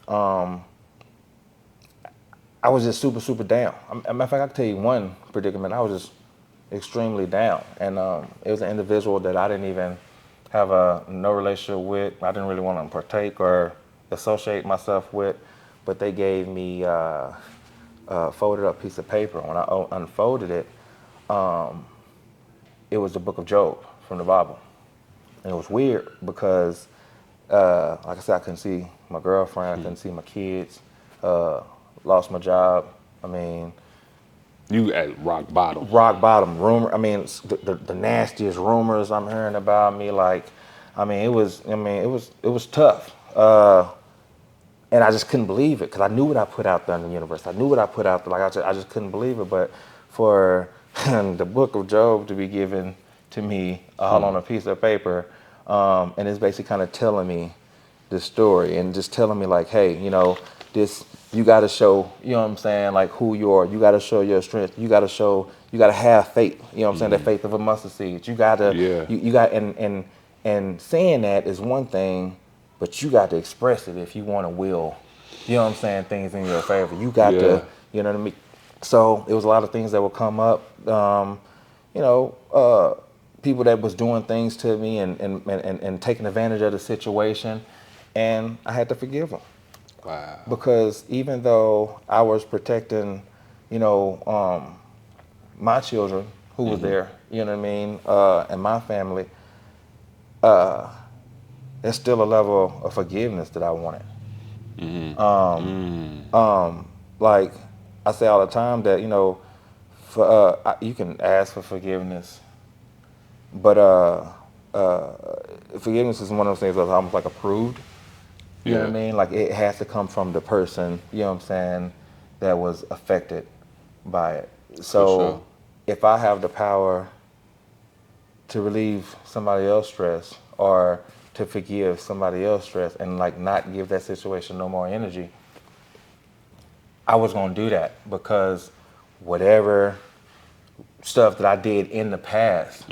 I was just super, super down. As a matter of fact, I can tell you one predicament. I was just extremely down. And it was an individual that I didn't even have no relationship with. I didn't really want to partake or associate myself with. But they gave me a folded up piece of paper. When I unfolded it, it was the book of Job from the Bible. And it was weird because, like I said, I couldn't see my girlfriend, I couldn't see my kids, lost my job. I mean, you at rock bottom. Rock bottom. Rumor. I mean, the nastiest rumors I'm hearing about me. Like, I mean, it was tough. And I just couldn't believe it because I knew what I put out there in the universe. I knew what I put out there. Like I just couldn't believe it. But for the book of Job to be given to me all on a piece of paper, and it's basically kind of telling me the story and just telling me like, hey, you know, this, you got to show, you know what I'm saying, like who you are. You got to show your strength. You got to have faith. You know what I'm saying? The faith of a mustard seed. You got to, you got, and saying that is one thing, but you got to express it if you want to will, you know what I'm saying, things in your favor. You got to, you know what I mean? So it was a lot of things that would come up. people that was doing things to me and taking advantage of the situation, and I had to forgive them. Wow. Because even though I was protecting, my children who was there, you know what I mean, and my family, there's still a level of forgiveness that I wanted. Like I say all the time that, you can ask for forgiveness, but forgiveness is one of those things that's almost like approved. You know what I mean? Like it has to come from the person, you know what I'm saying, that was affected by it. So sure. if I have the power to relieve somebody else's stress or to forgive somebody else's stress and like not give that situation no more energy, I was gonna do that because whatever stuff that I did in the past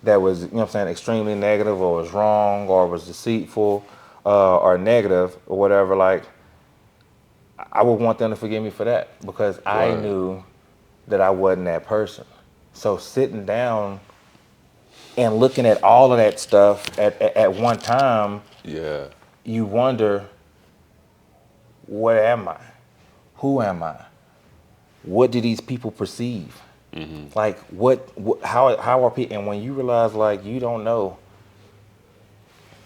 that was, extremely negative or was wrong or was deceitful or negative or whatever, like I would want them to forgive me for that because I knew that I wasn't that person. So sitting down and looking at all of that stuff at one time, you wonder, what am I? Who am I? What do these people perceive? Like how are people? And when you realize like you don't know,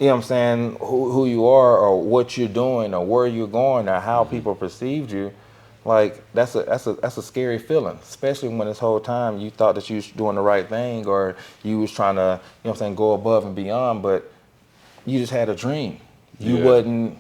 you know what I'm saying, who you are or what you're doing or where you're going or how people perceived you, like that's a scary feeling, especially when this whole time you thought that you was doing the right thing or you was trying to, go above and beyond, but you just had a dream. You wasn't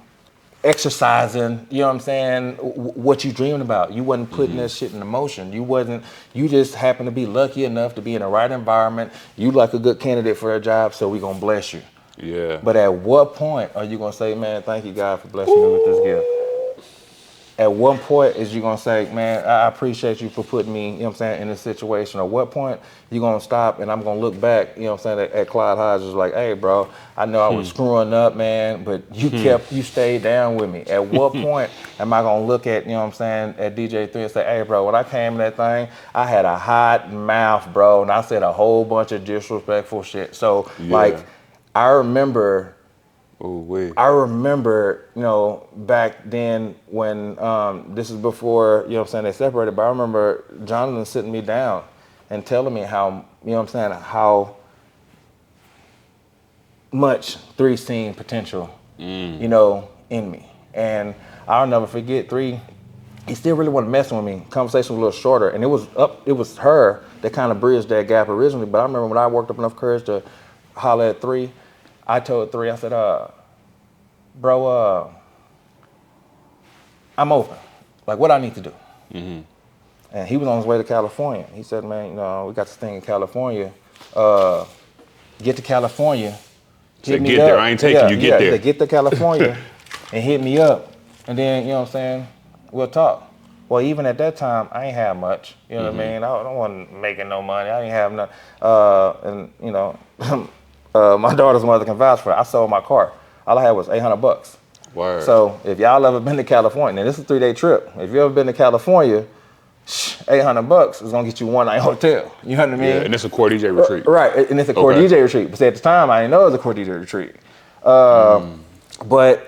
exercising, what you dreaming about. You wasn't putting that shit in motion. You just happened to be lucky enough to be in the right environment. You like a good candidate for a job, so we gonna bless you. Yeah. But at what point are you gonna say, man, thank you God for blessing me with this gift? At what point is you gonna say, man, I appreciate you for putting me, in this situation? Or what point you gonna stop and I'm gonna look back, at Clyde Hodges like, hey bro, I know I was screwing up, man, but you stayed down with me. At what point am I gonna look at, at DJ3 and say, hey bro, when I came in that thing, I had a hot mouth, bro, and I said a whole bunch of disrespectful shit. So like, I remember, back then when this is before, they separated, but I remember Jonathan sitting me down and telling me how, how much 3 seen potential, in me. And I'll never forget 3, he still really wasn't messing with me. Conversation was a little shorter, and it was her that kind of bridged that gap originally, but I remember when I worked up enough courage to holler at 3, I told 3, I said, bro, I'm open. Like, what I need to do? And he was on his way to California. He said, man, we got this thing in California. Get to California. Get there. I ain't taking you. Get there. Get to California and hit me up. And then, we'll talk. Well, even at that time, I ain't have much. You know what I mean? I wasn't making no money. I didn't have nothing. And, my daughter's mother can vouch for it. I sold my car. All I had was $800. Word. So if y'all ever been to California, and this is a 3-day trip. If you ever been to California, $800 is gonna get you 1-night hotel. You know what I mean? Yeah, and it's a core DJ retreat. Right, and it's a core DJ retreat. But at the time, I didn't know it was a core DJ retreat. But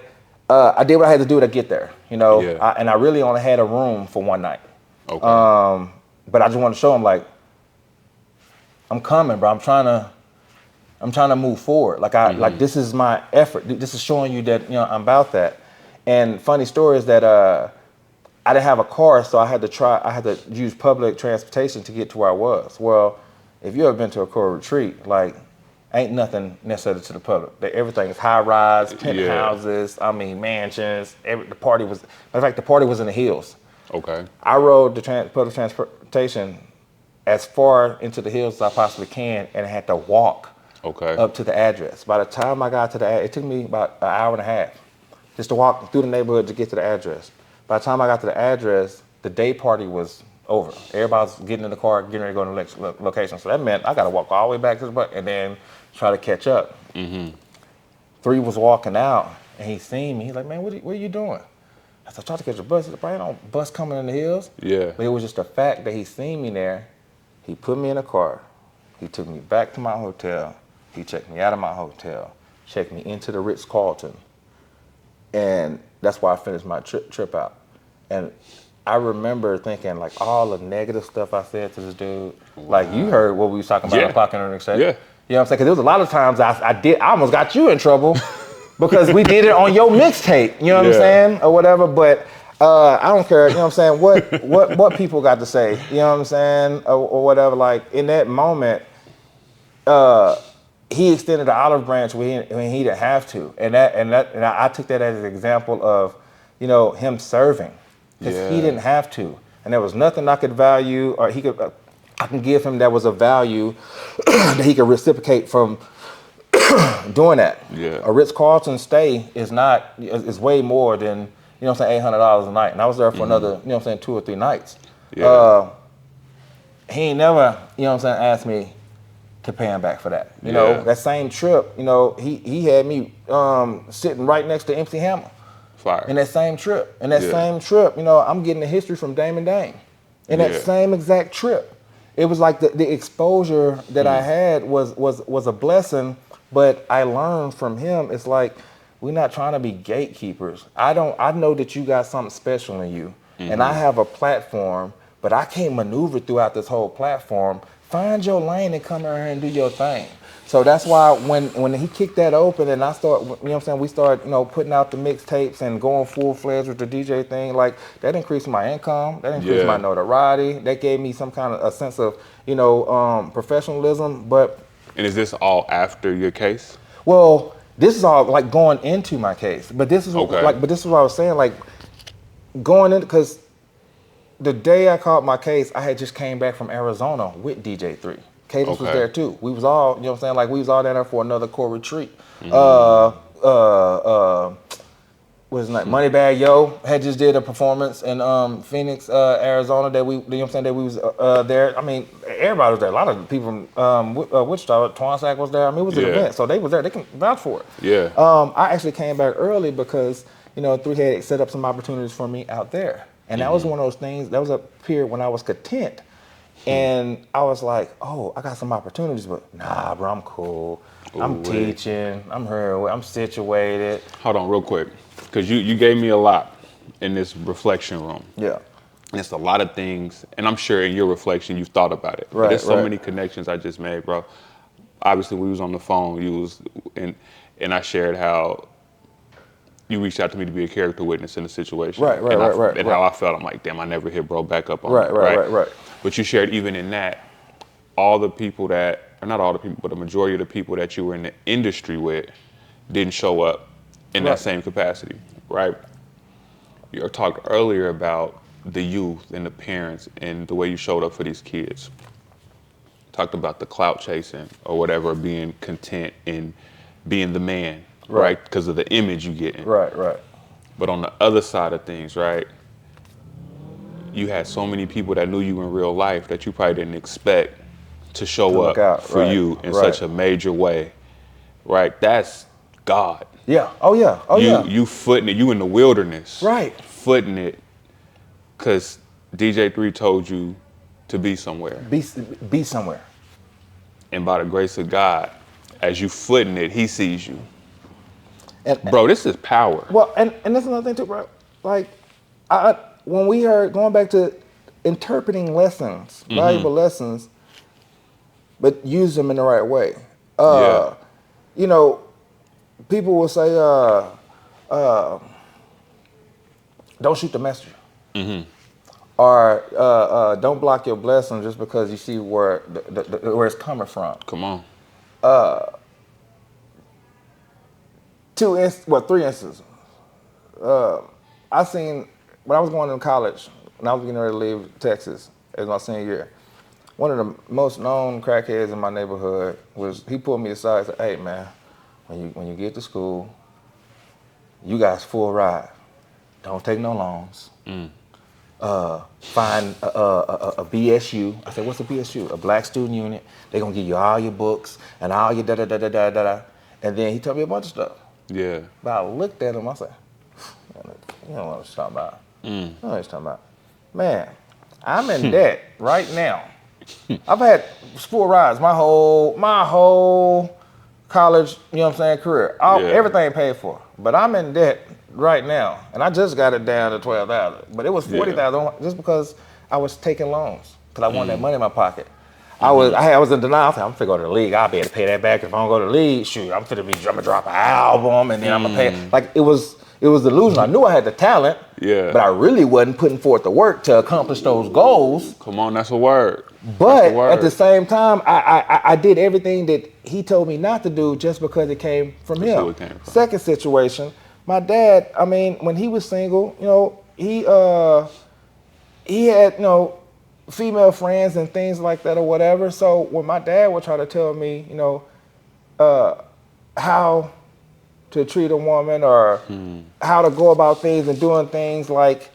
I did what I had to do to get there. And I really only had a room for 1 night. Okay. But I just want to show him like, I'm coming, bro. I'm trying to move forward. Like like this is my effort. This is showing you that I'm about that. And funny story is that I didn't have a car, so I had to use public transportation to get to where I was. Well, if you ever been to a core retreat, like ain't nothing necessary to the public. Everything is high rise, penthouses. I mean mansions. The party was in the hills. Okay. I rode the public transportation as far into the hills as I possibly can, and I had to walk up to the address. By the time I got to it took me about an hour and a half just to walk through the neighborhood to get to the address. By the time I got to the address, the day party was over. Everybody's getting in the car, getting ready to go to the next location. So that meant I got to walk all the way back to the bus and then try to catch up. 3 was walking out, and he seen me. He's like, man, what are you doing? I said, I tried to catch a bus. He said, ain't no bus coming in the hills. Yeah. But it was just the fact that he seen me there. He put me in a car, He took me back to my hotel. He checked me out of my hotel, checked me into the Ritz-Carlton. And that's why I finished my trip out. And I remember thinking, like, all the negative stuff I said to this dude. Wow. Like, you heard what we was talking about in Pocket Earning Session. Yeah. You know what I'm saying? Because there was a lot of times I almost got you in trouble because we did it on your mixtape. You know what I'm saying? Or whatever. But I don't care. You know what I'm saying? What people got to say. You know what I'm saying? Or whatever. Like, in that moment, he extended the olive branch when he didn't have to. And I took that as an example of, you know, him serving. Because he didn't have to. And there was nothing I could value or I can give him that was a value that he could reciprocate from doing that. Yeah. A Ritz-Carlton stay is way more than, you know what I'm saying, $800 a night. And I was there for another, you know what I'm saying, 2 or 3 nights. Yeah. He ain't never, you know what I'm saying, asked me to pay him back for that. You know, that same trip, you know, he had me sitting right next to MC Hammer. Fire. In that same trip. In that same trip, you know, I'm getting the history from Dame and Dame. In that same exact trip. It was like the exposure that I had was a blessing, but I learned from him. It's like, we're not trying to be gatekeepers. I know that you got something special in you, and I have a platform, but I can't maneuver throughout this whole platform. Find your lane and come in here and do your thing. So that's why when he kicked that open and I start, you know what I'm saying, we started, you know, putting out the mixtapes and going full-fledged with the DJ thing, like, that increased my income, that increased my notoriety, that gave me some kind of a sense of, you know, professionalism, but... And is this all after your case? Well, this is all, like, going into my case, but this is what, but this is what I was saying, like, going in, because the day I caught my case, I had just came back from Arizona with DJ3. Cadence was there too. We was all, you know what I'm saying, like we was all down there for another core retreat. What's his name? Moneybag Yo had just did a performance in Phoenix, Arizona that we, you know what I'm saying, that we was there. I mean, everybody was there. A lot of people from Wichita, Twansack was there. I mean, it was an event, so they was there. They can vouch for it. Yeah. I actually came back early because, you know, 3 had set up some opportunities for me out there. And that was one of those things, that was a period when I was content. And I was like, oh, I got some opportunities, but nah, bro, I'm cool. I'm teaching, I'm here, I'm situated. Hold on real quick, because you gave me a lot in this reflection room. Yeah. And it's a lot of things, and I'm sure in your reflection you've thought about it. Right, but there's so many connections I just made, bro. Obviously, we was on the phone, and I shared how you reached out to me to be a character witness in the situation. Right. And how I felt, I'm like, damn, I never hit bro back up on it. Right. But you shared even in that, all the people that, or not all the people, but the majority of the people that you were in the industry with didn't show up in that same capacity, right? You talked earlier about the youth and the parents and the way you showed up for these kids. Talked about the clout chasing or whatever, being content in being the man, right? Because of the image you get in. Right. But on the other side of things, right, you had so many people that knew you in real life that you probably didn't expect to show up for you in such a major way, right? That's God. Yeah. Oh yeah. You footing it. You in the wilderness. Right. Footing it, because DJ3 told you to be somewhere. Be somewhere. And by the grace of God, as you footing it, He sees you. And, bro, this is power. Well, and that's another thing too, bro. Like, when we heard, going back to interpreting lessons, valuable lessons, but use them in the right way. You know, people will say, don't shoot the messenger. Or don't block your blessing just because you see where where it's coming from. Come on. 3 instances. I seen, when I was going to college, when I was getting ready to leave Texas as my senior year, one of the most known crackheads in my neighborhood he pulled me aside and said, hey man, when you get to school, you guys full ride. Don't take no loans. Find a BSU. I said, what's a BSU? A Black Student Unit. They're gonna give you all your books and all your da-da-da-da-da-da. And then he told me a bunch of stuff. Yeah. But I looked at him, I said, you don't know what he's talking about. You know what he's talking about. Man, I'm in debt right now I've had full rides my whole college, you know what I'm saying, career. Everything paid for. But I'm in debt right now, and I just got it down to $12,000. But it was $40,000 just because I was taking loans because I wanted that money in my pocket. I was in denial. I'm finna go to the league. I'll be able to pay that back if I don't go to the league. Shoot, I'm gonna drop an album and then I'm gonna pay. Like it was delusional. I knew I had the talent, but I really wasn't putting forth the work to accomplish those goals. Come on, that's a word. But at the same time, I did everything that he told me not to do just because it came from him. It came from. Second situation, my dad, I mean, when he was single, you know, he had, you know, female friends and things like that or whatever. So when my dad would try to tell me, you know, how to treat a woman or how to go about things and doing things, like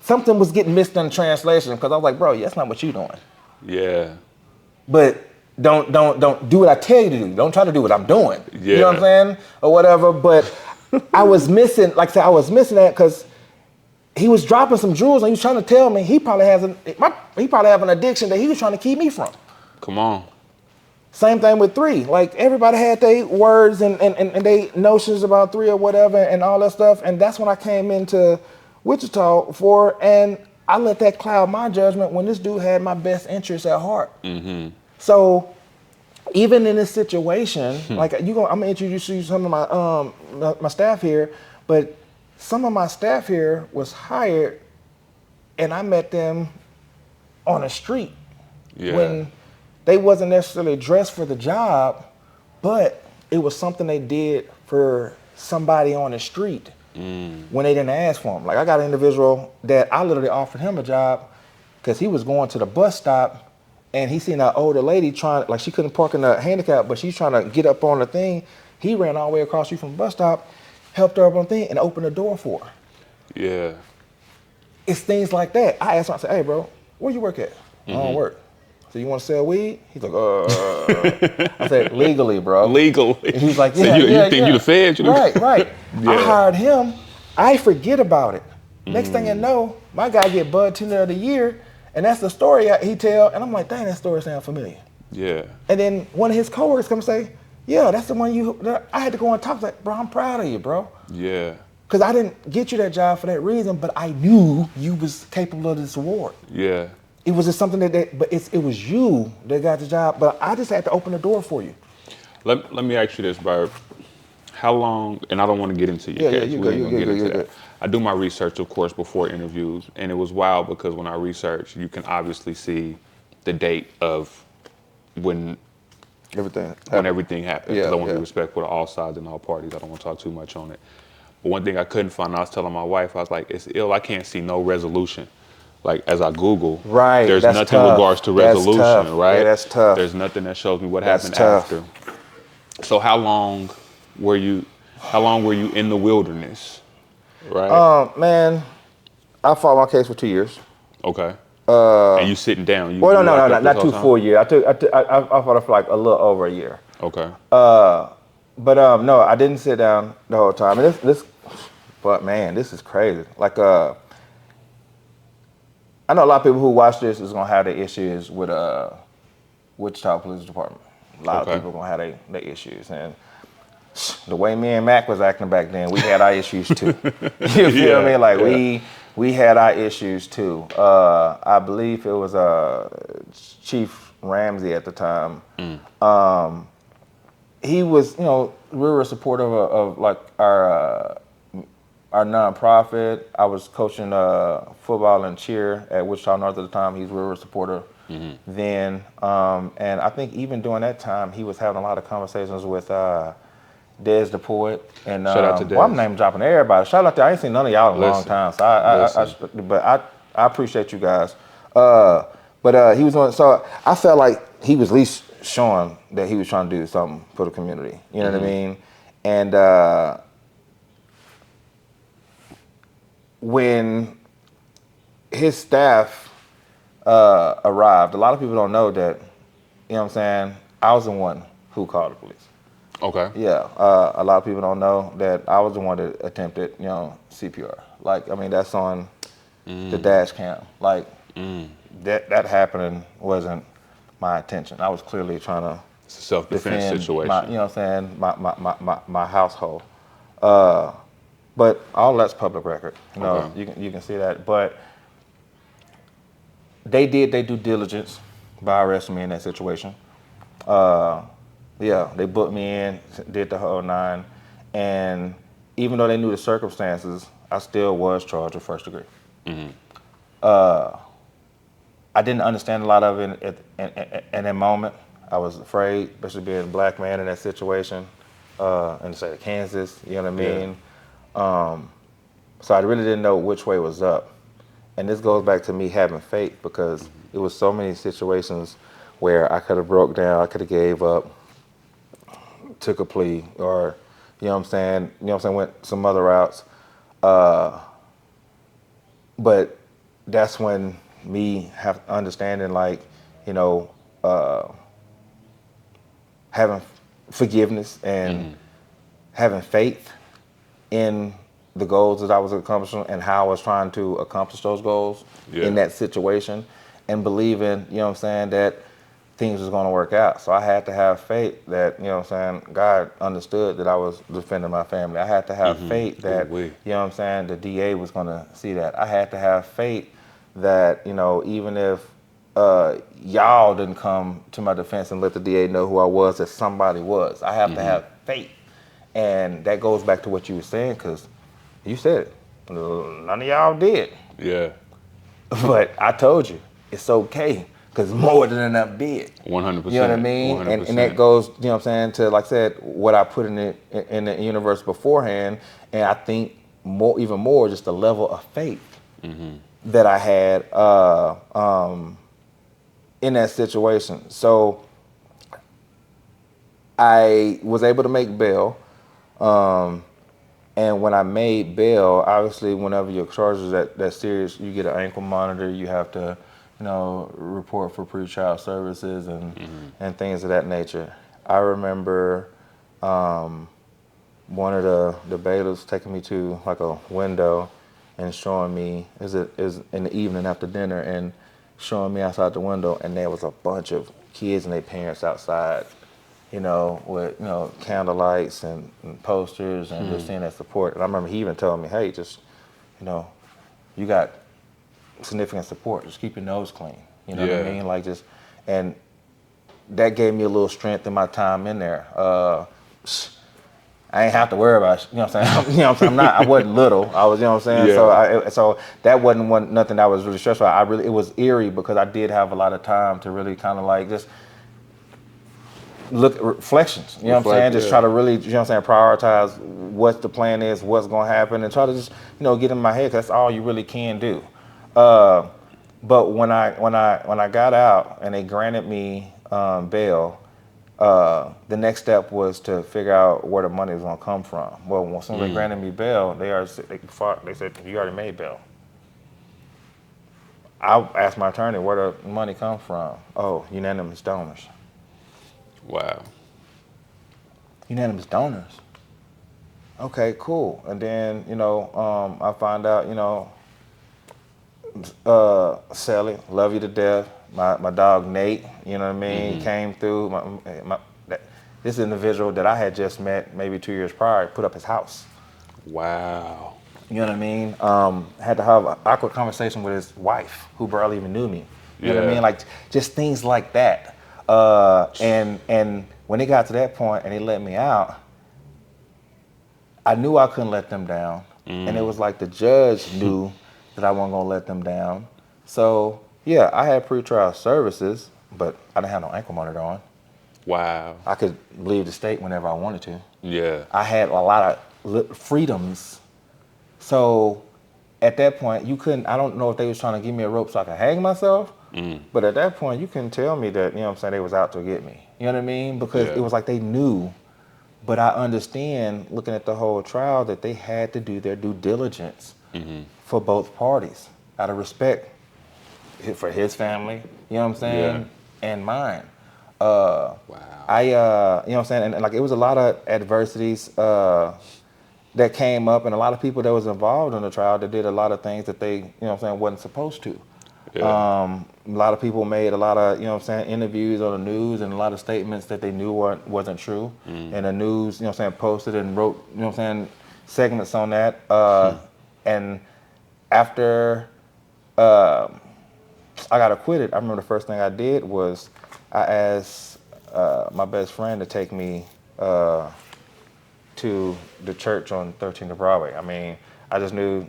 something was getting missed in translation because I was like, bro, that's not what you're doing. Yeah. But don't do what I tell you to do. Don't try to do what I'm doing. Yeah. You know what I'm saying? Or whatever. But I was missing, like I said, I was missing that because he was dropping some jewels and he was trying to tell me he probably have an addiction that he was trying to keep me from. Come on. Same thing with 3. Like everybody had their words and they notions about 3 or whatever and all that stuff. And that's when I came into Wichita for, and I let that cloud my judgment when this dude had my best interests at heart. Mm-hmm. So even in this situation, like I'm gonna introduce you to some of my staff here, but some of my staff here was hired, and I met them on the street when they wasn't necessarily dressed for the job, but it was something they did for somebody on the street when they didn't ask for them. Like I got an individual that I literally offered him a job because he was going to the bus stop and he seen an older lady trying, like she couldn't park in the handicap, but she's trying to get up on the thing. He ran all the way across the street from the bus stop, helped her up on the thing, and opened the door for her. Yeah. It's things like that. I asked him, I said, hey, bro, where you work at? I don't work. So you want to sell weed? He's like, I said, legally, bro. Legally. He's like, yeah, so you think you the feds? Right. I hired him. I forget about it. Next thing you know, my guy get bud tender of the year, and that's the story he tell. And I'm like, dang, that story sounds familiar. Yeah. And then one of his coworkers come say, yeah, that's the one I had to go and talk to. Like, bro, I'm proud of you, bro. Yeah. Because I didn't get you that job for that reason, but I knew you was capable of this award. Yeah. It was just something but it was you that got the job, but I just had to open the door for you. Let me ask you this, bro. How long, and I don't want to get into your case. We ain't gonna get into that. I do my research, of course, before interviews, and it was wild because when I researched, you can obviously see the date of when everything happened. Because I want to be respectful to all sides and all parties. I don't want to talk too much on it. But one thing I couldn't find, I was telling my wife, I was like, it's ill. I can't see no resolution. Like as I Google, there's nothing in regards to resolution, right? Yeah, that's tough. There's nothing that shows me what happened after. So how long were you in the wilderness, right? Man, I fought my case for 2 years. Okay. And you sitting down? No, not 2 full years. I fought it for like a little over a year. Okay. But no, I didn't sit down the whole time. And but man, this is crazy. Like I know a lot of people who watch this is gonna have their issues with Wichita Police Department. A lot of people gonna have their issues, and the way me and Mac was acting back then, we had our issues too. You feel me? Like we had our issues too. I believe it was Chief Ramsey at the time. He was, you know, we were supportive of like our nonprofit. I was coaching football and cheer at Wichita North at the time. He's a real supporter then. And I think even during that time, he was having a lot of conversations with Des the Poet. And shout out to Des. Well, I'm name dropping everybody. Shout out to, I ain't seen none of y'all in a long time. So I appreciate you guys. But he was on, so I felt like he was at least showing that he was trying to do something for the community. You know what I mean? And when his staff arrived, a lot of people don't know that, you know what I'm saying, I was the one who called the police. Okay. Yeah, a lot of people don't know that I was the one that attempted, you know, CPR. Like, I mean, that's on the dash cam. Like, you that happening wasn't my intention. I was clearly trying to It's a self-defense defend situation. my, you know what I'm saying, my household. But all that's public record. You know, Okay. you can see that. But they did their due diligence by arresting me in that situation. Yeah, they booked me in, did the whole nine, and even though they knew the circumstances, I still was charged with first degree. I didn't understand a lot of it in that moment. I was afraid, especially being a black man in that situation, in the state of Kansas, you know what I mean? So I really didn't know which way was up. And this goes back to me having faith, because it was so many situations where I could have broke down, I could have gave up, took a plea, or, you know what I'm saying, went some other routes. But that's when me have understanding, like, you know, having forgiveness and having faith in the goals that I was accomplishing and how I was trying to accomplish those goals in that situation, and believing, you know what I'm saying, that things was going to work out. So I had to have faith that, you know what I'm saying, God understood that I was defending my family. I had to have faith that, you know what I'm saying, the DA was going to see that. I had to have faith that, you know, even if y'all didn't come to my defense and let the DA know who I was, that somebody was. I have to have faith. And that goes back to what you were saying, because you said it. None of y'all did. Yeah. But I told you, it's okay, because more than enough did. 100%. You know what I mean? 100%. And that goes, you know what I'm saying, to, like I said, what I put in the universe beforehand. And I think even more, just the level of faith that I had in that situation. So I was able to make bail. And when I made bail, obviously, whenever your charges that serious, you get an ankle monitor. You have to, you know, report for pretrial services and things of that nature. I remember one of the bailiffs taking me to like a window and showing me, is in the evening after dinner, and showing me outside the window, and there was a bunch of kids and their parents outside, you know, with, you know, candlelights and posters and just seeing that support. And I remember he even telling me, hey, just, you know, you got significant support. Just keep your nose clean. You know what I mean? Like, just, and that gave me a little strength in my time in there. I ain't have to worry about, you know what I'm saying? You know what I'm saying? I wasn't little. I was, you know what I'm saying? So that wasn't nothing that was really stressful. It was eerie, because I did have a lot of time to really kind of like just look at reflections, you know what I'm saying? Just try to really, you know what I'm saying, prioritize what the plan is, what's going to happen, and try to just, you know, get in my head, 'cause that's all you really can do. But when I got out and they granted me bail, the next step was to figure out where the money was going to come from. Well, as soon as they granted me bail, they said, you already made bail. I asked my attorney, where the money come from? Oh, unanimous donors. Wow. Unanimous donors. Okay, cool. And then, you know, I find out, you know, Sally, love you to death. My dog Nate, you know what I mean, came through. This individual that I had just met maybe 2 years prior put up his house. Wow. You know what I mean? Had to have an awkward conversation with his wife, who barely even knew me. You know what I mean? Like, just things like that. And when it got to that point and they let me out, I knew I couldn't let them down. And it was like the judge knew that I wasn't gonna let them down. So yeah, I had pretrial services, but I didn't have no ankle monitor on. Wow. I could leave the state whenever I wanted to. Yeah. I had a lot of freedoms. So at that point, you couldn't, I don't know if they was trying to give me a rope so I could hang myself, but at that point, you couldn't tell me that, you know what I'm saying, they was out to get me. You know what I mean? Because it was like they knew. But I understand, looking at the whole trial, that they had to do their due diligence for both parties, out of respect for his family, you know what I'm saying, and mine. Wow. You know what I'm saying, and like, it was a lot of adversities that came up, and a lot of people that was involved in the trial that did a lot of things that they, you know what I'm saying, wasn't supposed to. A lot of people made a lot of, interviews on the news and a lot of statements that they knew wasn't true. And the news, posted and wrote, segments on that. And after I got acquitted, I remember the first thing I did was I asked my best friend to take me to the church on 13th of Broadway. I mean, I just knew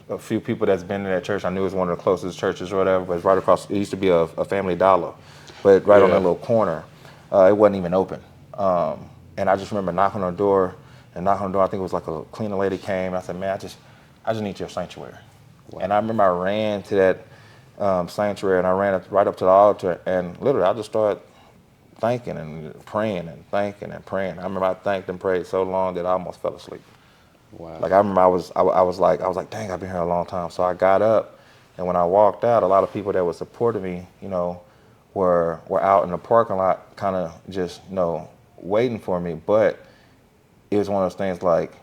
a few people that's been in that church. I knew it was one of the closest churches or whatever, but it's right across, it used to be a Family Dollar, but right on that little corner, it wasn't even open. And I just remember knocking on the door, I think it was like a cleaner lady came. I said, man, I just need your sanctuary. Wow. And I remember I ran to that sanctuary and I ran right up to the altar and literally I just started thanking and praying and thanking and praying. I remember I thanked and prayed so long that I almost fell asleep. Wow. Like I remember I was like, dang, I've been here a long time. So I got up, and when I walked out, a lot of people that were supporting me, were out in the parking lot, kind of just, waiting for me. But it was one of those things like,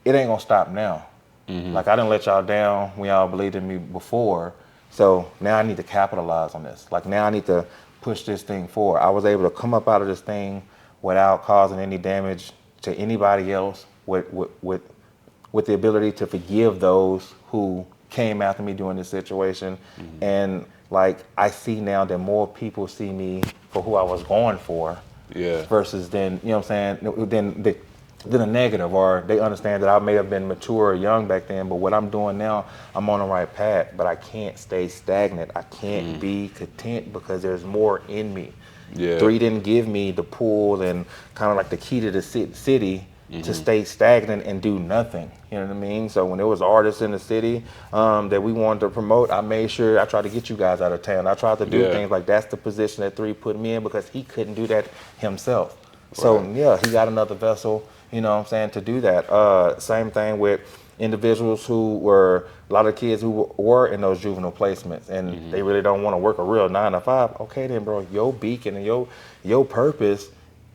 it ain't gonna stop now. Mm-hmm. Like I didn't let y'all down when y'all believed in me before. So now I need to capitalize on this. Like now I need to push this thing forward. I was able to come up out of this thing without causing any damage to anybody else, with the ability to forgive those who came after me during this situation. Mm-hmm. And like I see now that more people see me for who I was going for, versus then, then a negative, or they understand that I may have been mature or young back then, but what I'm doing now, I'm on the right path, but I can't stay stagnant. I can't be content because there's more in me. Yeah. 3 didn't give me the pull and kind of like the key to the city to stay stagnant and do nothing. You know what I mean? So when there was artists in the city that we wanted to promote, I made sure I tried to get you guys out of town. I tried to do things like that's the position that 3 put me in because he couldn't do that himself. Right. So he got another vessel, to do that. Same thing with individuals who were, a lot of kids who were in those juvenile placements and they really don't want to work a real 9 to 5. Okay then, bro, your beacon and your purpose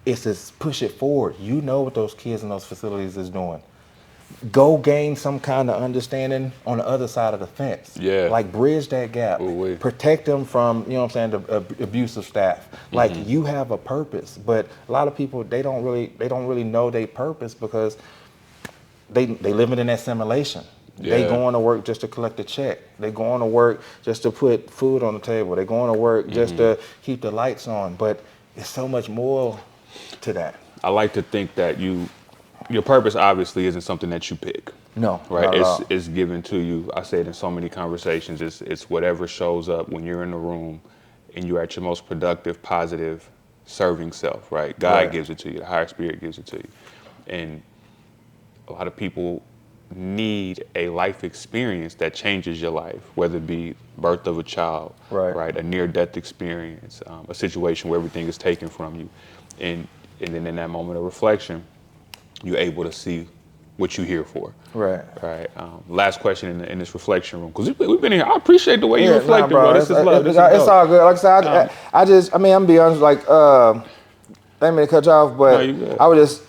is to push it forward. You know what those kids in those facilities is doing. Go gain some kind of understanding on the other side of the fence. Yeah. Like bridge that gap. Ooh-wee. Protect them from, the abusive staff. Like you have a purpose, but a lot of people, they don't really know their purpose because they living in that simulation. Yeah. They going to work just to collect a check. They going to work just to put food on the table. They going to work just to keep the lights on. But it's so much more to that. I like to think that your purpose obviously isn't something that you pick. No, right? It's given to you. I say it in so many conversations. It's whatever shows up when you're in the room and you're at your most productive, positive, serving self, right? God gives it to you. The higher spirit gives it to you. And a lot of people need a life experience that changes your life, whether it be birth of a child, right? A near-death experience, a situation where everything is taken from you. And then in that moment of reflection, you're able to see what you're here for. Right. Last question in this reflection room, because we've been here. I appreciate the way you reflected, bro. This is love. It's all good. Like I said, I'm gonna be honest, like, I didn't mean to cut you off, but I was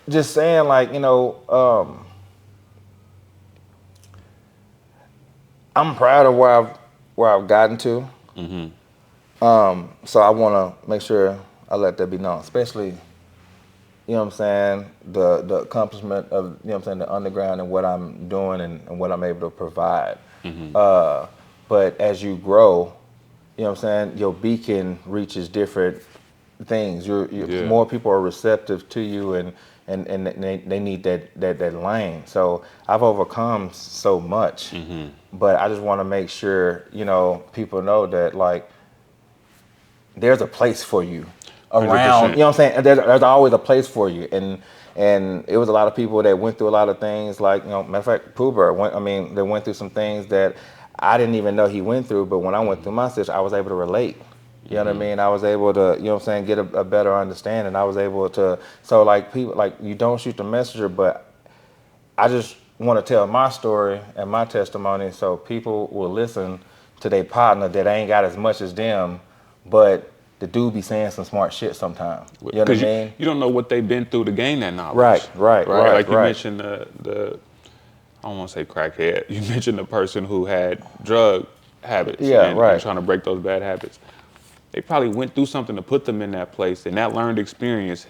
just saying, like, I'm proud of where I've gotten to. So I want to make sure I let that be known, especially, the accomplishment of, the underground and what I'm doing and what I'm able to provide. But as you grow, your beacon reaches different things. More people are receptive to you and they need that lane. So I've overcome so much, but I just want to make sure, people know that, like, there's a place for you around, 100%. There's always a place for you. And it was a lot of people that went through a lot of things, like, matter of fact, Pooh Bear they went through some things that I didn't even know he went through, but when I went through my situation, I was able to relate. You know what I mean? I was able to, get a better understanding. I was able to, so like people, like, you don't shoot the messenger, but I just want to tell my story and my testimony so people will listen to their partner that ain't got as much as them, but the dude be saying some smart shit sometimes. You know what I mean? You don't know what they've been through to gain that knowledge. Right. Like you mentioned I don't want to say crackhead. You mentioned the person who had drug habits and trying to break those bad habits. They probably went through something to put them in that place, and that learned experience,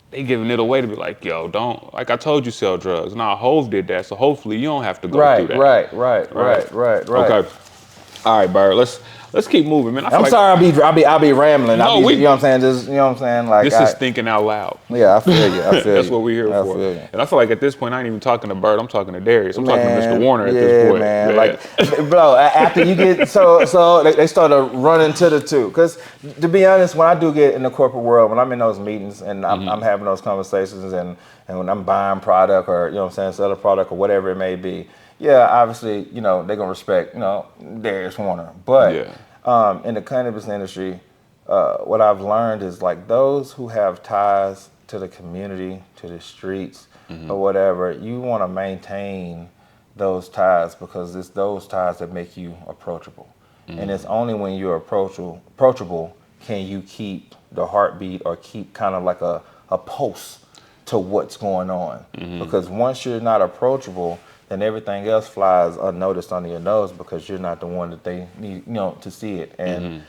they giving it away to be like, yo, don't, like I told you, sell drugs. Nah, Hove did that, so hopefully you don't have to go through that. Right. Okay. All right, Bird, let's keep moving, man. I'm sorry, I'll be rambling. No, you know what I'm saying? Just, you know what I'm saying? Like, this is thinking out loud. Yeah, I feel you. That's what we're here for. And I feel like at this point, I ain't even talking to Bird. I'm talking to Darius. I'm talking to Mr. Warner at this point. Man. Like, bro, after you get, so they started running to the two. Because to be honest, when I do get in the corporate world, when I'm in those meetings and I'm having those conversations and when I'm buying product or, you know what I'm saying, selling product or whatever it may be, yeah, obviously, you know, they're going to respect, you know, Darius Warner. But in the cannabis industry, what I've learned is like those who have ties to the community, to the streets or whatever, you want to maintain those ties because it's those ties that make you approachable. And it's only when you're approachable can you keep the heartbeat or keep kind of like a pulse to what's going on. Because once you're not approachable, then everything else flies unnoticed under your nose because you're not the one that they need, you know, to see it. And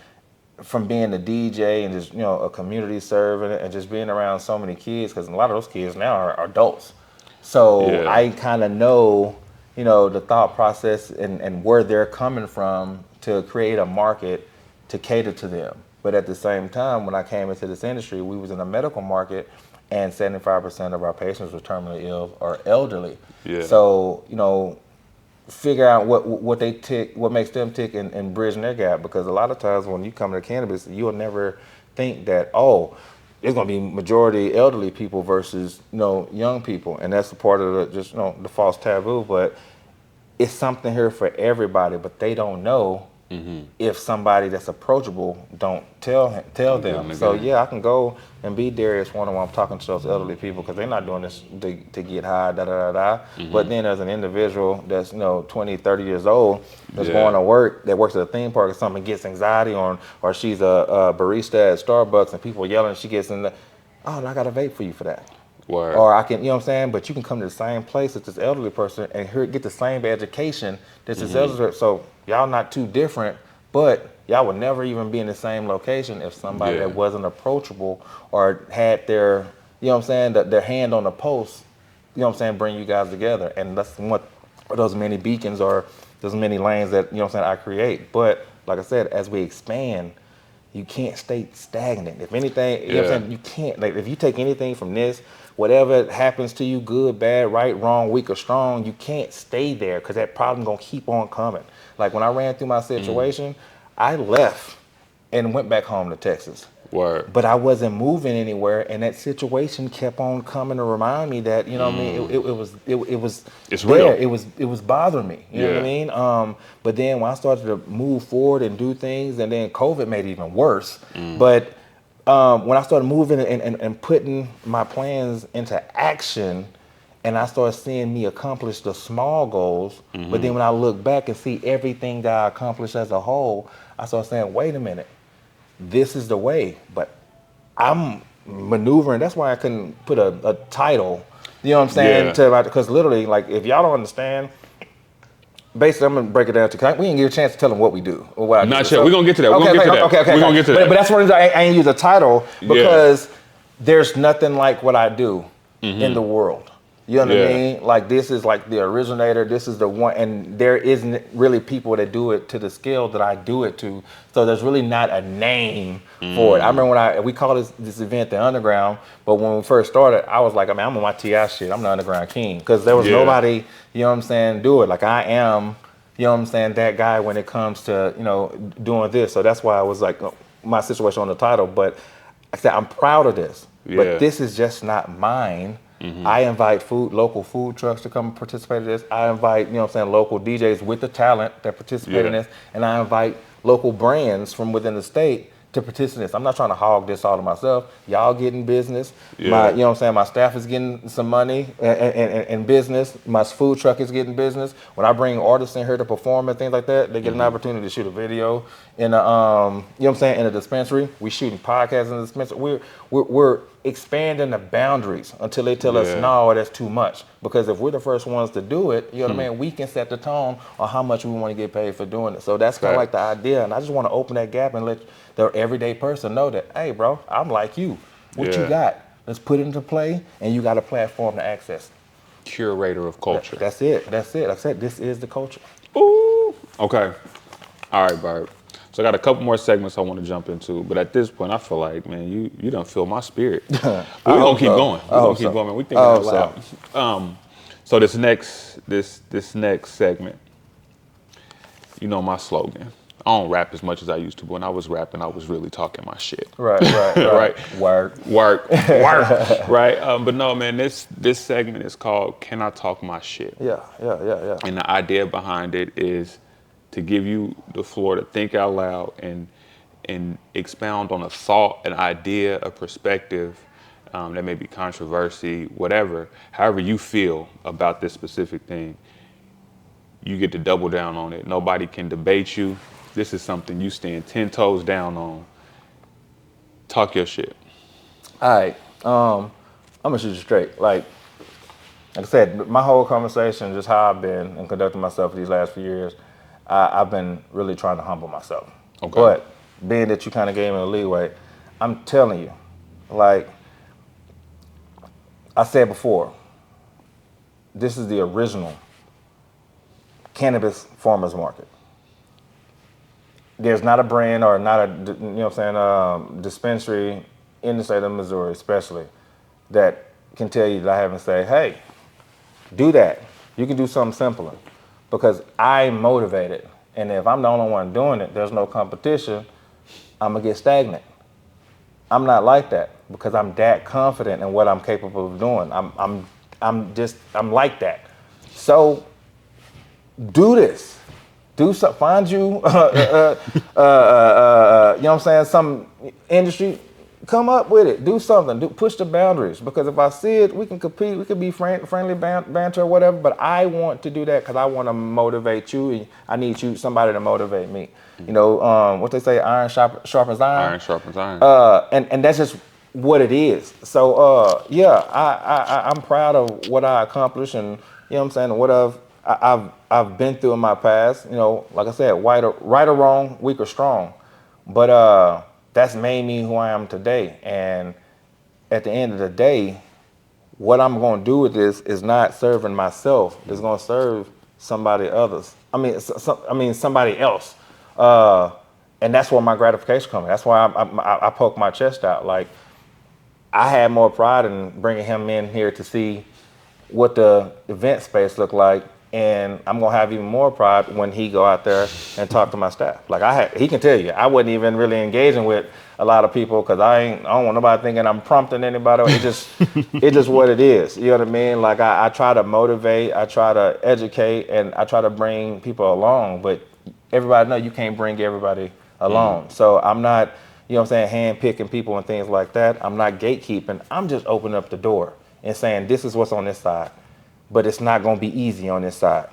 from being a DJ and just, you know, a community servant and just being around so many kids, because a lot of those kids now are adults. So I kind of know, you know, the thought process and where they're coming from to create a market to cater to them. But at the same time, when I came into this industry, we was in a medical market and 75% of our patients were terminally ill or elderly. So, you know, figure out what they tick, what makes them tick and bridging their gap. Because a lot of times when you come to cannabis, you'll never think that, oh, it's going to be majority elderly people versus, you know, young people. And that's a part of the, just, you know, the false taboo. But it's something here for everybody, but they don't know if somebody that's approachable don't tell them. So yeah, I can go and be Darius Warner when I'm talking to those elderly people because they're not doing this to get high, But then there's an individual that's, you know, 20, 30 years old that's going to work, that works at a theme park or something, gets anxiety on, or she's a barista at Starbucks and people yelling, she gets in the, oh, I got a vape for you for that. Or I can, you know what I'm saying? But you can come to the same place as this elderly person and get the same education that this elderly. So y'all not too different, but y'all would never even be in the same location if somebody that wasn't approachable or had their, you know what I'm saying, their hand on the pulse, you know what I'm saying, bring you guys together. And that's what those many beacons or those many lanes that, you know what I'm saying, I create. But like I said, as we expand, you can't stay stagnant. If anything, you know what I'm saying, you can't, like if you take anything from this, whatever happens to you, good, bad, right, wrong, weak or strong, you can't stay there because that problem gonna keep on coming. Like when I ran through my situation, I left and went back home to Texas. But I wasn't moving anywhere, and that situation kept on coming to remind me that, you know what I mean, it was it's there. real. It was bothering me. You know what I mean? But then when I started to move forward and do things, and then COVID made it even worse. But when I started moving and putting my plans into action, and I started seeing me accomplish the small goals, but then when I look back and see everything that I accomplished as a whole, I started saying, wait a minute, this is the way. But I'm maneuvering. That's why I couldn't put a title, you know what I'm saying, because literally, like, if y'all don't understand, basically, I'm gonna break it down to. We didn't get a chance to tell them what we do or what I do. Not yet. We're gonna get to that. We're gonna get to that. But that's one reason I ain't use a title because there's nothing like what I do in the world. You know what I mean? Like, this is like the originator. This is the one, and there isn't really people that do it to the scale that I do it to. So there's really not a name for it. I remember when we called this event the Underground, but when we first started, I was like, I mean, I'm on my TI shit. I'm the Underground King because there was nobody, you know what I'm saying, do it. Like I am, you know what I'm saying, that guy when it comes to, you know, doing this. So that's why I was like, my situation on the title. But I said, I'm proud of this, but this is just not mine. I invite local food trucks to come participate in this. I invite, you know what I'm saying, local DJs with the talent that participate in this. And I invite local brands from within the state to participate in this. I'm not trying to hog this all to myself. Y'all getting business. My, you know what I'm saying, my staff is getting some money and business. My food truck is getting business. When I bring artists in here to perform and things like that, they get an opportunity to shoot a video in a, you know what I'm saying, in a dispensary. We shooting podcasts in the dispensary. We're expanding the boundaries until they tell us, no, that's too much. Because if we're the first ones to do it, you know what I mean, we can set the tone on how much we want to get paid for doing it. So that's kind of like the idea. And I just want to open that gap and let the everyday person know that, hey, bro, I'm like you. What you got? Let's put it into play, and you got a platform to access. Curator of culture. That's it. Like I said, this is the culture. Ooh. Okay. All right, Barb. So I got a couple more segments I want to jump into, but at this point, I feel like, man, you done feel my spirit. We're gonna keep going. We're gonna keep going, man. We think out loud. So this next segment, you know my slogan. I don't rap as much as I used to, but when I was rapping, I was really talking my shit. Right. Work. Right. But no, man, this segment is called "Can I Talk My Shit?" Yeah. And the idea behind it is to give you the floor to think out loud and expound on a thought, an idea, a perspective that may be controversy, whatever. However you feel about this specific thing, you get to double down on it. Nobody can debate you. This is something you stand 10 toes down on. Talk your shit. All right. I'm gonna shoot you straight. Like I said, my whole conversation, just how I've been and conducting myself these last few years, I've been really trying to humble myself. Okay. But being that you kind of gave me a leeway, I'm telling you, like I said before, this is the original cannabis farmers market. There's not a brand or not a, you know what I'm saying, dispensary in the state of Missouri especially that can tell you that I haven't said, hey, do that. You can do something simpler. Because I'm motivated. And if I'm the only one doing it, there's no competition, I'm gonna get stagnant. I'm not like that because I'm that confident in what I'm capable of doing. I'm like that. So do this. Do something. Find you, you know what I'm saying, some industry. Come up with it. Do something. Push the boundaries. Because if I see it, we can compete. We can be friendly banter or whatever. But I want to do that because I want to motivate you. And I need somebody to motivate me. You know, what they say, iron sharpens iron. Iron sharpens iron. And that's just what it is. So I'm proud of what I accomplished, and you know what I'm saying, what I've been through in my past. You know, like I said, right or wrong, weak or strong. But that's made me who I am today. And at the end of the day, what I'm going to do with this is not serving myself. It's going to serve somebody else. Somebody else. And that's where my gratification comes. That's why I poke my chest out. Like, I had more pride in bringing him in here to see what the event space looked like. And I'm gonna have even more pride when he go out there and talk to my staff. Like he can tell you, I wasn't even really engaging with a lot of people because I don't want nobody thinking I'm prompting anybody. It's just what it is. You know what I mean? Like I try to motivate, I try to educate, and I try to bring people along. But everybody know you can't bring everybody along. So I'm not, you know what I'm saying, hand picking people and things like that. I'm not gatekeeping. I'm just opening up the door and saying this is what's on this side. But it's not going to be easy on this side.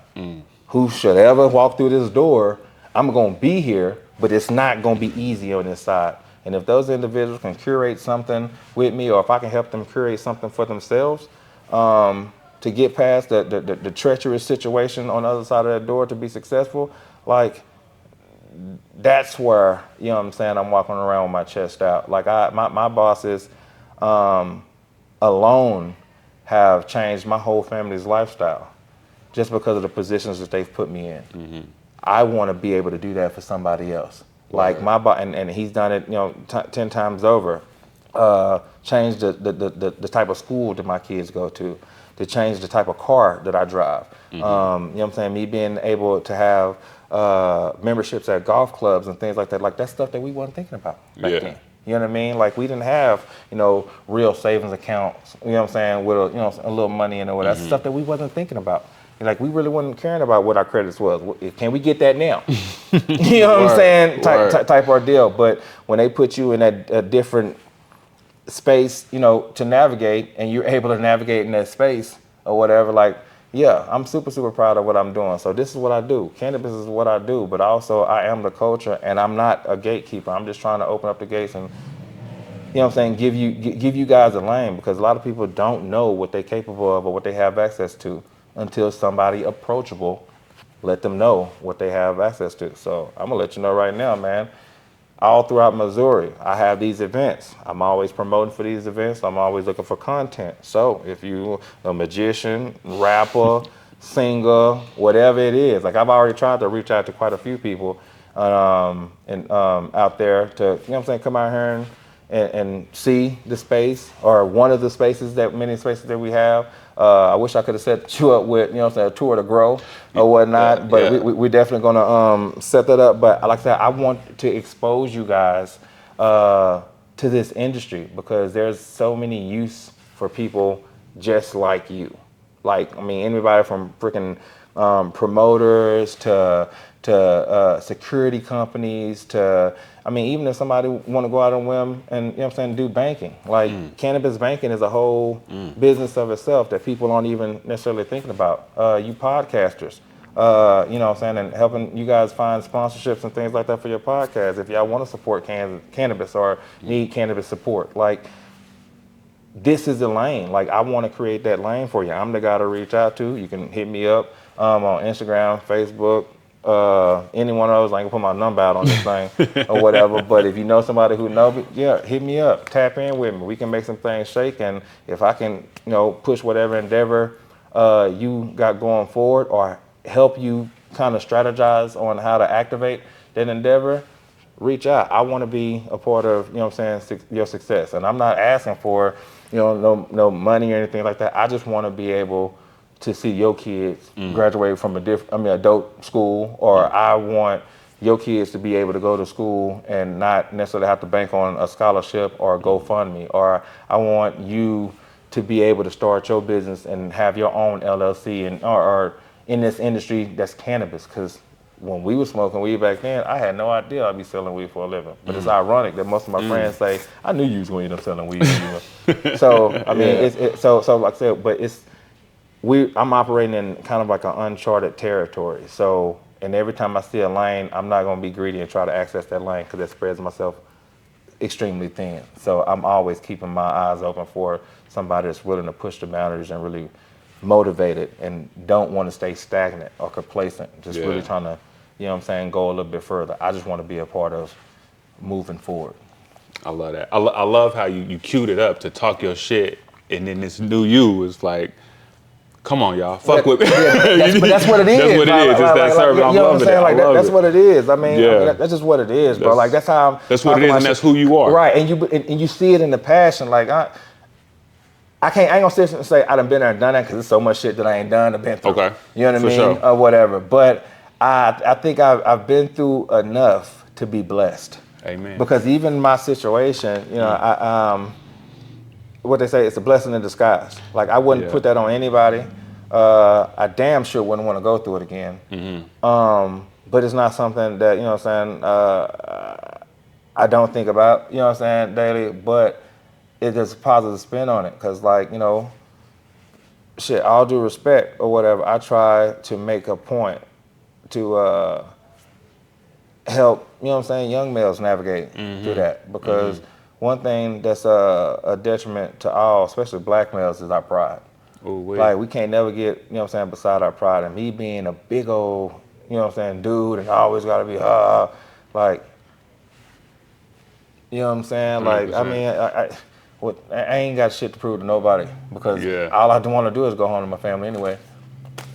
Who should ever walk through this door, I'm going to be here, but it's not going to be easy on this side. And if those individuals can curate something with me, or if I can help them curate something for themselves to get past the treacherous situation on the other side of that door to be successful, like, that's where, you know what I'm saying, I'm walking around with my chest out. Like my bosses alone have changed my whole family's lifestyle just because of the positions that they've put me in. Mm-hmm. I want to be able to do that for somebody else. Like my boss, and he's done it, you know, 10 times over. Change the type of school that my kids go to change the type of car that I drive. Mm-hmm. You know what I'm saying? Me being able to have memberships at golf clubs and things like that. Like that's stuff that we wasn't thinking about back then. You know what I mean? Like we didn't have, you know, real savings accounts, you know what I'm saying, with a little money in it. That's stuff that we wasn't thinking about. Like we really wasn't caring about what our credits was. Can we get that now? You know what I'm saying? Type ordeal. But when they put you in a different space, you know, to navigate, and you're able to navigate in that space or whatever, like yeah, I'm super, super proud of what I'm doing. So this is what I do. Cannabis is what I do, but also I am the culture, and I'm not a gatekeeper. I'm just trying to open up the gates and, you know what I'm saying, give you guys a lane, because a lot of people don't know what they're capable of or what they have access to until somebody approachable let them know what they have access to. So I'm gonna let you know right now, man. All throughout Missouri, I have these events. I'm always promoting for these events. I'm always looking for content. So if you a magician, rapper, singer, whatever it is, like I've already tried to reach out to quite a few people out there to, you know what I'm saying, come out here and see the space, or one of the spaces many spaces that we have. I wish I could have set you up with, you know what I'm saying, a tour to grow or whatnot, but we definitely gonna set that up. But like I said, I want to expose you guys to this industry, because there's so many use for people just like you. Like, I mean, anybody from freaking promoters to security companies to, I mean, even if somebody want to go out on a whim and, you know what I'm saying, do banking. Like cannabis banking is a whole business of itself that people aren't even necessarily thinking about. You podcasters, you know what I'm saying, and helping you guys find sponsorships and things like that for your podcast. If y'all want to support cannabis or need cannabis support, like, this is the lane. Like, I want to create that lane for you. I'm the guy to reach out to. You can hit me up on Instagram, Facebook, any one of those. I can put my number out on this thing or whatever. But if you know somebody who knows me, yeah, hit me up. Tap in with me. We can make some things shake. And if I can, you know, push whatever endeavor you got going forward, or help you kind of strategize on how to activate that endeavor, reach out. I want to be a part of, you know what I'm saying, your success. And I'm not asking for, you know, no money or anything like that. I just want to be able to see your kids graduate from a dope school, or I want your kids to be able to go to school and not necessarily have to bank on a scholarship or GoFundMe, or I want you to be able to start your business and have your own LLC and or in this industry that's cannabis. Because when we were smoking weed back then, I had no idea I'd be selling weed for a living. But it's ironic that most of my friends say, I knew you was going to end up selling weed. So, I mean, so like I said, but I'm operating in kind of like an uncharted territory. So, and every time I see a lane, I'm not going to be greedy and try to access that lane, because that spreads myself extremely thin. So I'm always keeping my eyes open for somebody that's willing to push the boundaries and really motivated and don't want to stay stagnant or complacent. Just really trying to, you know what I'm saying, go a little bit further. I just want to be a part of moving forward. I love that. I love how you queued it up to talk your shit, and then this new you is like, come on, y'all, fuck with me. But that's what it is. That's what it is. It's that service. I'm loving it. Like, that's what it is. I mean, that's just what it is, bro. Like, that's how. That's what it is, and that's who you are. Right, and you see it in the passion. Like, I ain't gonna sit and say I done been there and done that, because there's so much shit that I ain't done or been through. Okay. You know what I mean? Sure. Or whatever. But I think I've been through enough to be blessed. Amen. Because even my situation, you know, what they say, it's a blessing in disguise. Like, I wouldn't put that on anybody. I damn sure wouldn't want to go through it again. But it's not something that, you know what I'm saying, I don't think about, you know what I'm saying, daily, but it's just a positive spin on it. Because, like, you know, shit, all due respect or whatever, I try to make a point to help, you know what I'm saying, young males navigate through that. Because one thing that's a detriment to all, especially black males, is our pride. Ooh, like, we can't never get, you know what I'm saying, beside our pride. And me being a big old, you know what I'm saying, dude, and I always gotta be, like, you know what I'm saying? 100%. Like, I mean, I ain't got shit to prove to nobody, because all I want to do is go home to my family anyway.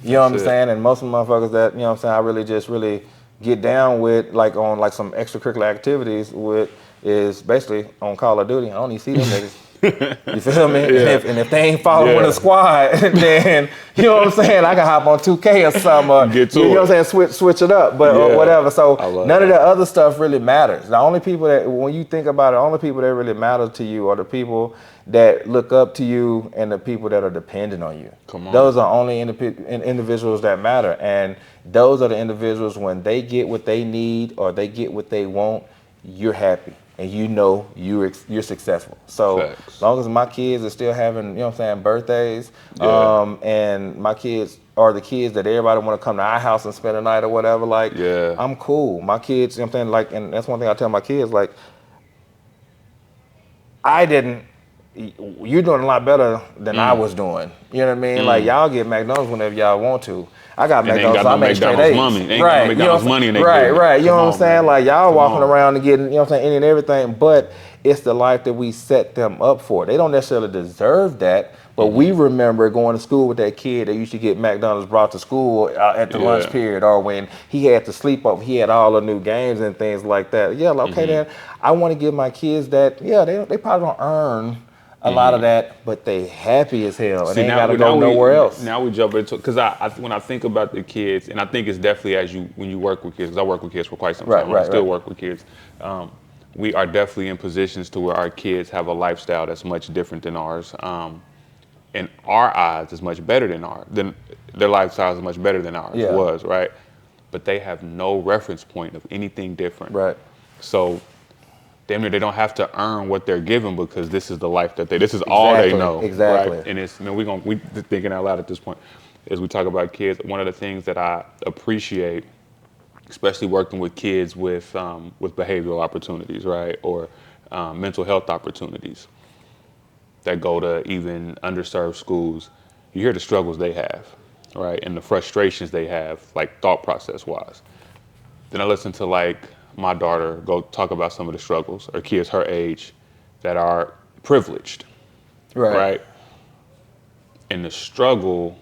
You know what I'm saying? And most of the motherfuckers that, you know what I'm saying, I really get down with, like, on, like, some extracurricular activities with, is basically on Call of Duty. I don't even see them niggas. You feel me? And if they ain't following the squad, then, you know what I'm saying, I can hop on 2K or something. You know what I'm saying? Switch it up, but or whatever. So none of the other stuff really matters. The only people that, when you think about it, the only people that really matter to you are the people that look up to you and the people that are dependent on you. Come on. Those are only individuals that matter. And those are the individuals, when they get what they need or they get what they want, you're happy. and you know you're successful. So Facts. as long as my kids are still having, you know what I'm saying, birthdays, Yeah. and my kids are the kids that everybody want to come to our house and spend the night or whatever, like, Yeah. I'm cool. My kids, you know what I'm saying, like, and that's one thing I tell my kids, like, you're doing a lot better than I was doing. You know what I mean? Like, y'all get McDonald's whenever y'all want to. I got And they ain't McDonald's, got so I no make straight McDonald's A's. money. They ain't got no Right, McDonald's you know what I'm money and they saying? getting it. Right. You know Come what I'm on, saying? man. Like, y'all Come walking on. around and getting, you know what I'm saying, any and everything, but it's the life that we set them up for. They don't necessarily deserve that, but we remember going to school with that kid that used to get McDonald's brought to school at the lunch Yeah. period, or when he had to sleep over, he had all the new games and things like that. Yeah, like, okay, then I want to give my kids that. Yeah, they probably don't earn a lot of that, but they happy as hell, and See, they ain't got to go nowhere else. Now we jump into, because I when I think about the kids, and I think it's definitely when you work with kids, because I work with kids for quite some time, and I still work with kids. We are definitely in positions to where our kids have a lifestyle that's much different than ours. In our eyes, is much better than ours. Their lifestyle is much better than ours was, right? But they have no reference point of anything different. Right. So damn near they don't have to earn what they're given, because this is the life that this is all they know. Exactly. Right? And it's, man, we thinking out loud at this point as we talk about kids. One of the things that I appreciate, especially working with kids with behavioral opportunities, right, or mental health opportunities that go to even underserved schools, you hear the struggles they have, right, and the frustrations they have, like thought process wise. Then I listen to like my daughter go talk about some of the struggles, or kids her age that are privileged, right? And the struggle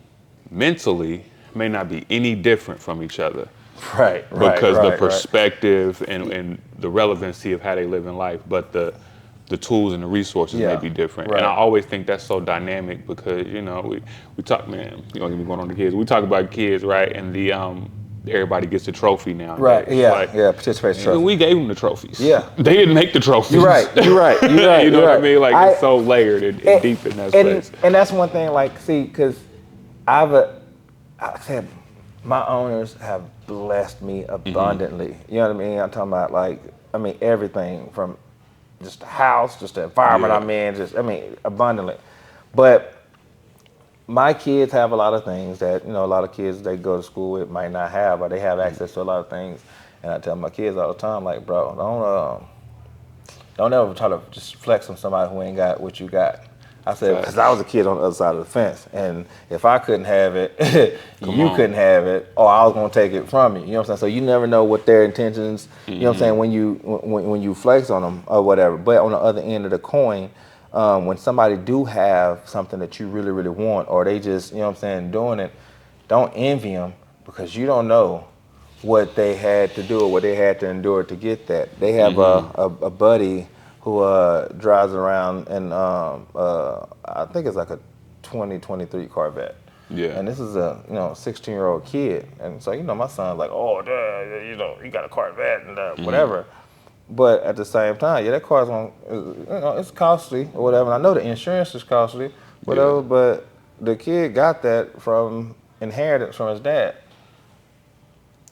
mentally may not be any different from each other. Right. Because the perspective and the relevancy of how they live in life, but the tools and the resources may be different. Right. And I always think that's so dynamic, because, you know, we talk, man, you know, get me going on the kids. We talk about kids, right? And the everybody gets a trophy now. Right. Yeah. Like, Participation trophy. we gave them the trophies. Yeah. They didn't make the trophies. You're right. You know what I mean? Like, it's so layered and deep in that space. And that's one thing. Like, see, because I said, my owners have blessed me abundantly. You know what I mean? I'm talking about, like, I mean, everything from just the house, just the environment I'm in, just, I mean, abundantly. But my kids have a lot of things that, you know, a lot of kids they go to school with might not have, or they have access to a lot of things. And I tell my kids all the time, like, bro, don't ever try to just flex on somebody who ain't got what you got. I said, because I was a kid on the other side of the fence, and if I couldn't have it, you couldn't have it, or I was gonna take it from you. You know what I'm saying? So you never know what their intentions. You know what I'm saying, when you flex on them or whatever. But on the other end of the coin, when somebody do have something that you really, really want, or they just, you know what I'm saying, doing it, don't envy them, because you don't know what they had to do or what they had to endure to get that. They have a buddy who drives around in, I think it's like a 2023 Corvette. Yeah. And this is a 16-year-old kid. And so, you know, my son's like, oh, Dad, you know, you got a Corvette and whatever. But at the same time, that car's it's costly or whatever. And I know the insurance is costly, whatever, but the kid got that from inheritance from his dad.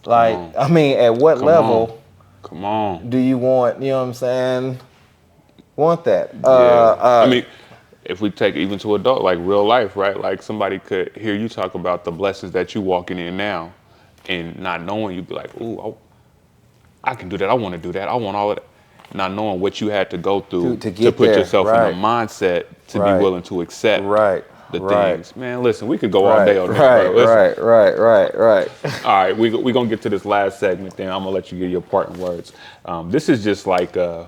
Like, I mean, at what level Come on. do you want, you know what I'm saying, want that? I mean, if we take it even to adult, like real life, right? Like somebody could hear you talk about the blessings that you walking in now, and not knowing, you'd be like, ooh, I can do that. I want to do that. I want all of that. Not knowing what you had to go through to put there, yourself in a mindset to be willing to accept the things. Man, listen, we could go all day on this, bro. Right. All right, we're going to get to this last segment, then I'm going to let you give your parting words. This is just like, I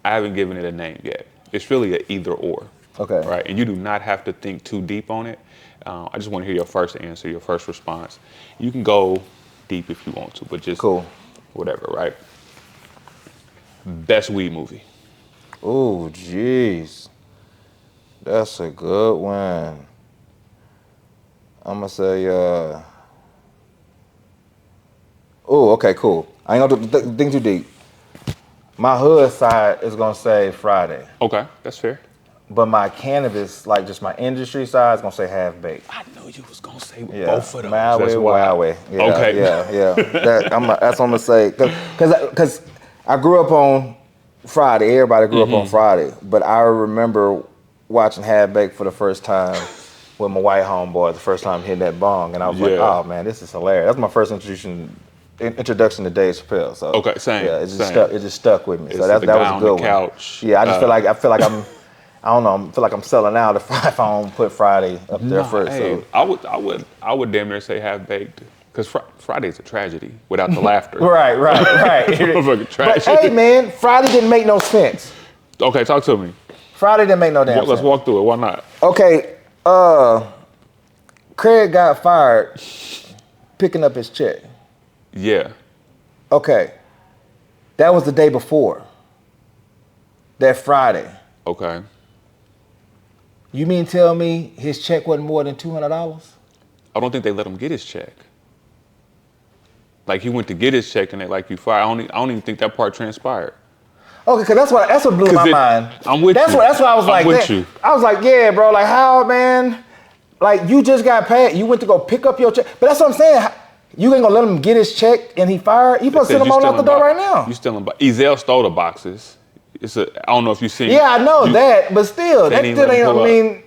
haven't given it a name yet. It's really an either or. Okay. Right, and you do not have to think too deep on it. I just want to hear your first answer, your first response. You can go deep if you want to, but just whatever, right? Best weed movie. Oh, jeez. That's a good one. I'm going to say, okay, cool. I ain't going to think too deep. My hood side is going to say Friday. Okay, that's fair. But my cannabis, like just my industry side, is going to say Half Baked. I know you was going to say both of them. My way. Yeah, okay. Yeah. That's what I'm going to say. Because I grew up on Friday. Everybody grew up on Friday, but I remember watching Half Baked for the first time with my white homeboy. The first time hitting that bong, and I was like, "Oh man, this is hilarious." That's my first introduction to Dave Chappelle. So Okay, same. Yeah, it just same. it just stuck with me. It's So that the was guy a on good the one. couch. Yeah, I just feel like I'm. I don't know. I feel like I'm selling out if I don't put Friday up there first. Hey, So. I would damn near say Half Baked, because Friday's a tragedy without the laughter. Right. Motherfucking But trash. hey, man, Friday didn't make no sense. Okay, talk to me. Friday didn't make no damn sense. Let's walk through it. Why not? Okay, Craig got fired picking up his check. Yeah. Okay, that was the day before. That Friday. Okay. You mean tell me his check wasn't more than $200? I don't think they let him get his check. Like, he went to get his check and they like, you fired. I don't even think that part transpired. Okay, because that's what blew my mind. I'm with that's you. That's what I was I'm like. with you. I was like, yeah, bro. Like, how, man? Like, you just got paid. You went to go pick up your check. But that's what I'm saying. You ain't gonna let him get his check and he fired? You supposed to send him on out the door right now. You stealing Ezel stole the boxes. I don't know if you've seen. Yeah, I know that, but still, that still ain't. I mean,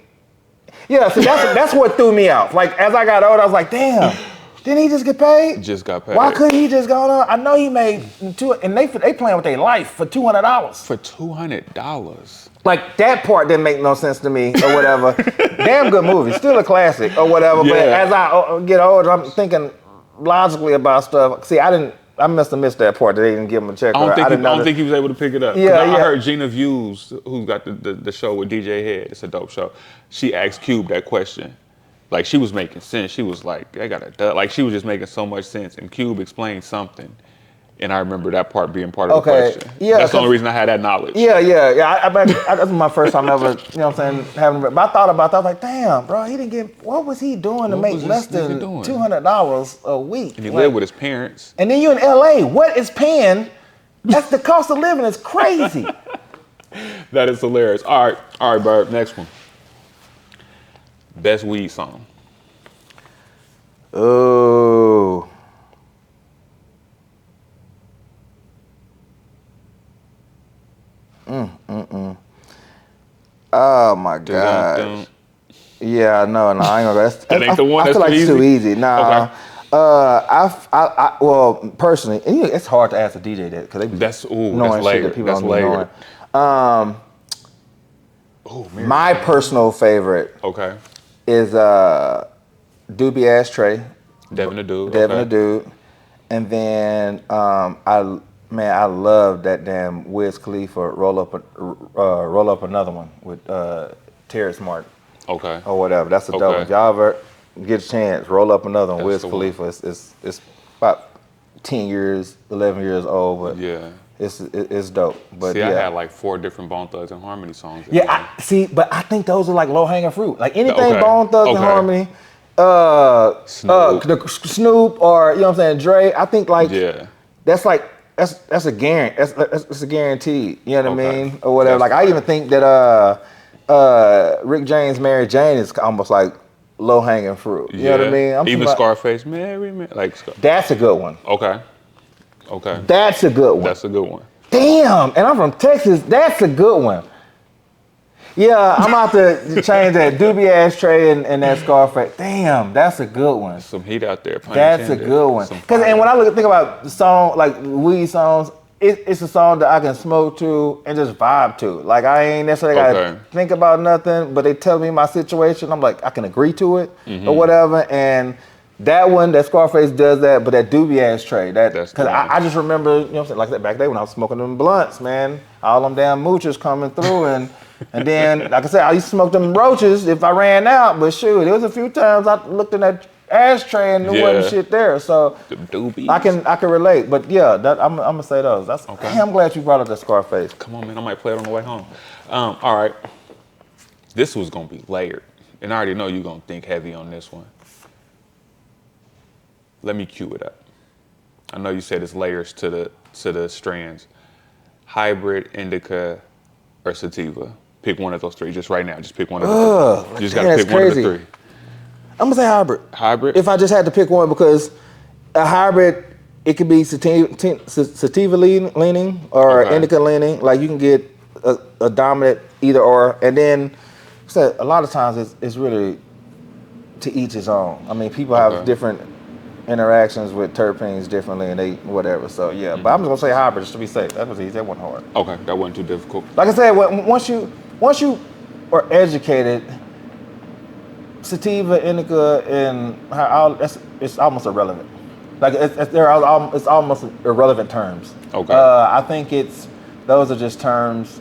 yeah. So that's what threw me out. Like, as I got older, I was like, damn. Didn't he just get paid? Just got paid. Why couldn't he just go on? I know he made and they playing with their life for $200. For $200. Like, that part didn't make no sense to me or whatever. Damn good movie, still a classic or whatever. Yeah. But as I get older, I'm thinking logically about stuff. See, I must have missed that part that they didn't give him a check. I don't think he was able to pick it up. Yeah, I heard Gina Views, who's got the show with DJ Head. It's a dope show. She asked Cube that question. Like, she was making sense. She was like, I got a like, she was just making so much sense. And Cube explained something. And I remember that part being part of the question. Yeah, that's the only reason I had that knowledge. Yeah. I that's my first time ever, you know what I'm saying, having. But I thought about that. I was like, damn, bro, he didn't get. What was he doing to make less than $200 a week? And he lived with his parents. And then you in LA. What is paying? That's the cost of living. It's crazy. That is hilarious. All right, Bird. Next one. Best weed song. Oh. Oh my God. Yeah, no, I ain't gonna go. That ain't the one. I feel like it's too easy. Nah. Okay. Well, personally, and it's hard to ask a DJ that because they be That's knowing shit that people that's don't be layered. knowing. My personal favorite is Doobie Ashtray. Devin the Dude. Devin the Dude. And then I love that damn Wiz Khalifa roll up another one with Terrence Martin. Okay. Or whatever. That's a dope one. If y'all ever get a chance, roll up another one. Wiz Khalifa. It's about 10 years, 11 years old, but yeah. It's dope. But I had like 4 different Bone Thugs and Harmony songs. Yeah, but I think those are like low hanging fruit. Like anything Bone Thugs and Harmony, Snoop, or you know what I'm saying, Dre. I think like that's a guarantee. That's a guarantee. You know what I mean, or whatever. Like I even think that Rick James, Mary Jane is almost like low hanging fruit. You know what I mean? Even Scarface, Mary, like that's a good one. Okay. That's a good one. That's a good one. Damn, and I'm from Texas. That's a good one. Yeah, I'm about to change that Doobie Ashtray and that Scarface. Damn, that's a good one. Some heat out there. That's a good one. And when I think about the song, like weed songs, it's a song that I can smoke to and just vibe to. Like I ain't necessarily gotta think about nothing, but they tell me my situation. I'm like, I can agree to it or whatever. And that one, that Scarface does that, but that Doobie Ashtray, because I just remember, you know what I'm saying, like that back then when I was smoking them blunts, man, all them damn moochers coming through and then, like I said, I used to smoke them roaches if I ran out, but shoot, there was a few times I looked in that ashtray and there wasn't shit there, so I can relate. But yeah, I'm gonna say those. Hey, I'm glad you brought up that Scarface. Come on, man, I might play it on the way home. All right, this was gonna be layered, and I already know you're gonna think heavy on this one. Let me cue it up. I know you said it's layers to the strands. Hybrid, indica, or sativa. Pick one of those 3, just right now. Just pick one of the 3. You just gotta pick one of the 3. I'm gonna say hybrid. Hybrid? If I just had to pick one, because a hybrid it could be sativa leaning or indica leaning. Like you can get a dominant either or, and then so a lot of times it's really to each his own. I mean, people have different interactions with terpenes differently, and they whatever. So yeah, but I'm just gonna say hybrid just to be safe. That was easy. That wasn't hard. Okay, that wasn't too difficult. Like I said, once you are educated, sativa, indica, and it's almost irrelevant. Like it's almost irrelevant terms. Okay. I think those are just terms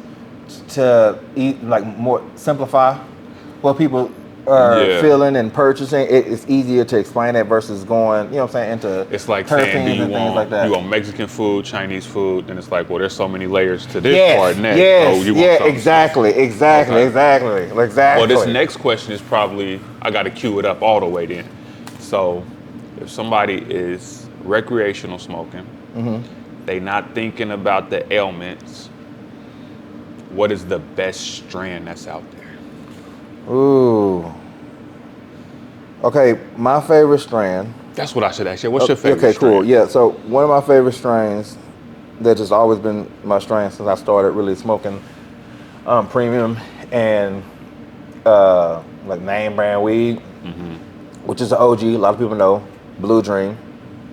to like more simplify what people are feeling and purchasing. It's easier to explain that versus going, you know what I'm saying, into It's like terpenes saying, do you and things like that. you want Mexican food, Chinese food, and it's like, well, there's so many layers to this part next. So you want something. Exactly. Well, this next question is probably, I got to cue it up all the way then. So if somebody is recreational smoking, they not thinking about the ailments, what is the best strand that's out there? Ooh. Okay, my favorite strand. That's what I should ask you. What's your favorite strand? Cool. Yeah, so one of my favorite strains that has always been my strain since I started really smoking premium and like name brand weed, which is an OG. A lot of people know Blue Dream.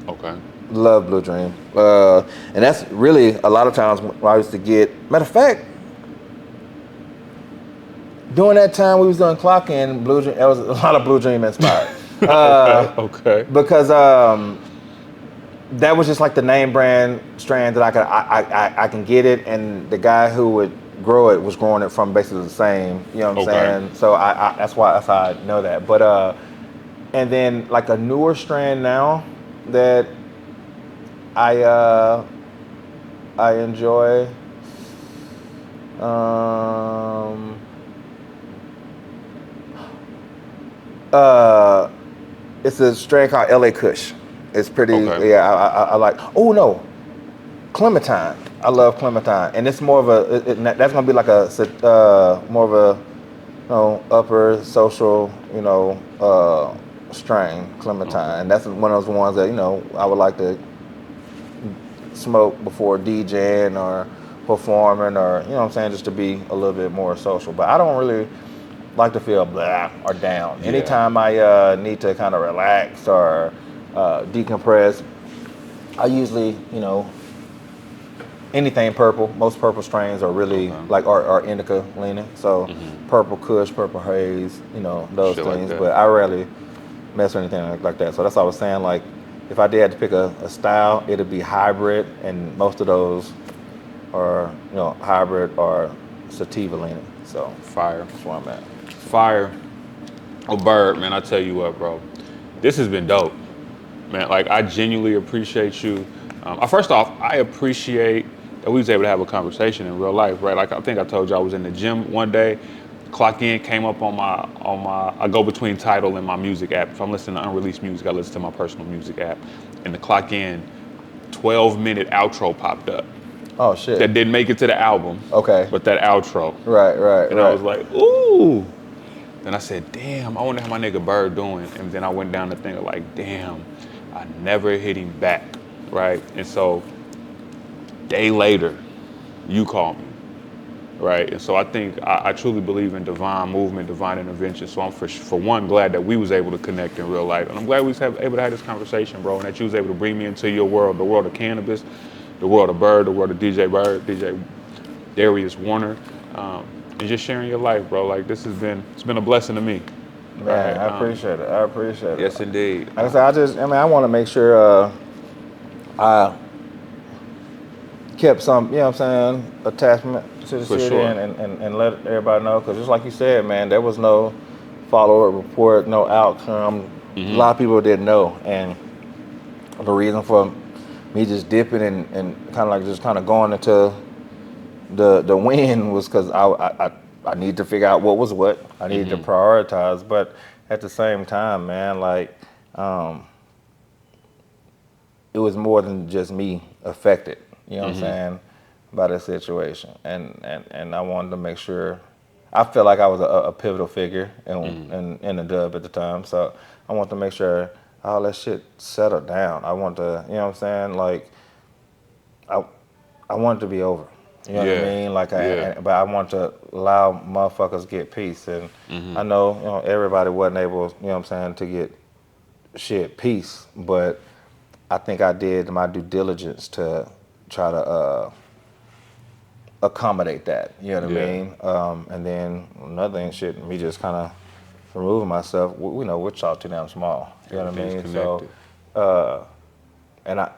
Okay. Love Blue Dream. And that's really a lot of times when I used to get, matter of fact, during that time we was doing clock in, Blue Dream, there was a lot of Blue Dream inspired. Okay. Because that was just like the name brand strand that I can get it, and the guy who would grow it was growing it from basically the same, you know what I'm saying? So that's how I know that. But and then like a newer strand now that I enjoy. It's a strain called LA Kush. It's pretty, I like, oh no, Clementine. I love Clementine. And it's more of that's gonna be like more of a, upper social, strain, Clementine. And that's one of those ones that, I would like to smoke before DJing or performing or, you know what I'm saying, just to be a little bit more social. But I don't really like to feel blah or down. Yeah. Anytime I need to kind of relax or decompress, I usually, anything purple. Most purple strains are really like are indica leaning. So purple Kush, purple haze, those Shit things. like But I rarely mess with anything like that. So that's what I was saying. Like if I did have to pick a style, it'd be hybrid, and most of those are hybrid or sativa leaning. So Fire. that's where I'm at. Fire. Oh, Bird, man, I tell you what, bro. This has been dope, man. Like, I genuinely appreciate you. First off, I appreciate that we was able to have a conversation in real life, right? Like, I think I told you I was in the gym one day. Clock in came up on my. I go between Tidal and my music app. If I'm listening to unreleased music, I listen to my personal music app. And the Clock in 12-minute outro popped up. Oh shit. That didn't make it to the album. Okay. But that outro. Right. And I was like, ooh. Then I said, damn, I wonder how my nigga Bird doing. And then I went down the thing of like, damn, I never hit him back, right? And so, day later, you call me, right? And so I think, I truly believe in divine movement, divine intervention. So I'm for one, glad that we was able to connect in real life. And I'm glad we was able to have this conversation, bro, and that you was able to bring me into your world, the world of cannabis, the world of Bird, the world of DJ Bird, DJ Darius Warner. And just sharing your life, bro. Like it's been a blessing to me. Man, right? I appreciate it. Yes, indeed. Like I said, I want to make sure I kept some, attachment to the For city sure. and let everybody know. Because just like you said, man, there was no follow-up report, no outcome. A lot of people didn't know. And the reason for me just dipping and kind of going into the win was because I need to figure out what was what. I needed to prioritize, but at the same time, man, like it was more than just me affected. You know what I'm saying, by the situation, and I wanted to make sure. I felt like I was a pivotal figure in the dub at the time, so I wanted to make sure all that shit settled down. I want to, you know what I'm saying? Like, I want it to be over. You know what I mean? Like, but I want to allow motherfuckers to get peace. And I know, you know, everybody wasn't able, you know what I'm saying, to get peace. But I think I did my due diligence to try to accommodate that. You know what I mean? And then another thing, shit, me just kind of removing myself. We know Wichita too damn small. You know what I mean? Connected. So, and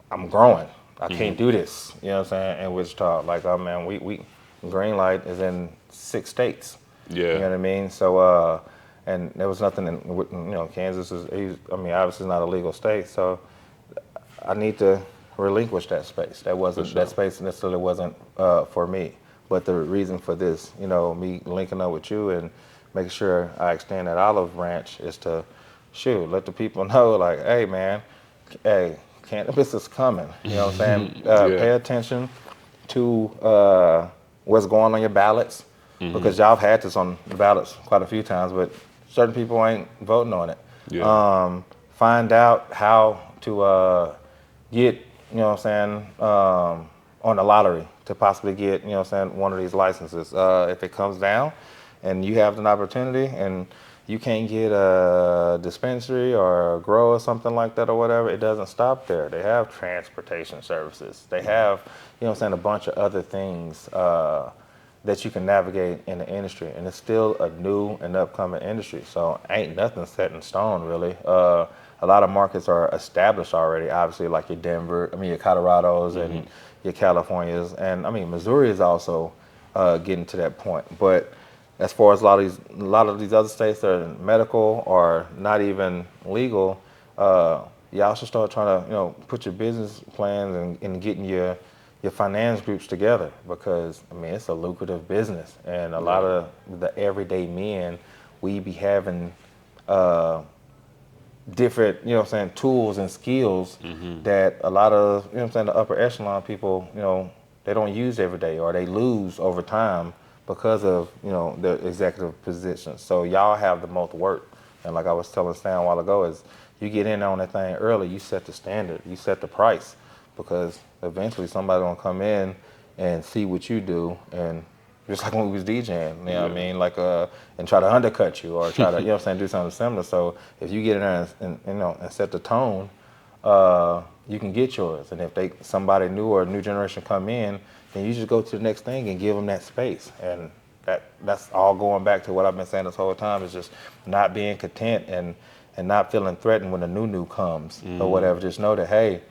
I'm growing. I can't do this. You know what I'm saying? In Wichita, like, oh man, we green light is in 6 states. Yeah. You know what I mean? So, and there was nothing in, you know, Kansas is, I mean, obviously not a legal state. So, I need to relinquish that space. That wasn't that space necessarily wasn't for me. But the reason for this, you know, me linking up with you and making sure I extend that olive branch is to, shoot, let the people know, like, hey man, hey, cannabis is coming. You know what I'm saying? Pay attention to what's going on your ballots, because y'all have had this on the ballots quite a few times, but certain people ain't voting on it. Find out how to get, you know what I'm saying, on the lottery to possibly get, you know what I'm saying, one of these licenses. If it comes down and you have an opportunity and you can't get a dispensary or a grow or something like that or whatever, it doesn't stop there. They have transportation services. They have, you know what I'm saying, a bunch of other things that you can navigate in the industry. And it's still a new and upcoming industry. So ain't nothing set in stone, really. A lot of markets are established already, obviously, like your Denver, I mean, your Colorados and your Californias. And I mean, Missouri is also getting to that point. But as far as a lot of these other states that are medical or not even legal, y'all should start trying to, you know, put your business plans and getting your finance groups together, because I mean, it's a lucrative business, and a lot of the everyday men, we be having different, you know what I'm saying, tools and skills that a lot of, you know what I'm saying, the upper echelon people, you know, they don't use every day, or they lose over time because of, you know, their executive positions. So y'all have the most work. And like I was telling Stan a while ago, is you get in on that thing early, you set the standard, you set the price, because eventually somebody gonna come in and see what you do, and just like when we was DJing, you know what I mean, like and try to undercut you or try to, you know what I'm saying, do something similar. So if you get in there and you know, and set the tone, you can get yours. And if somebody new or a new generation come in, then you just go to the next thing and give them that space. And that's all going back to what I've been saying this whole time, is just not being content and not feeling threatened when the new comes or whatever. Just know that, hey,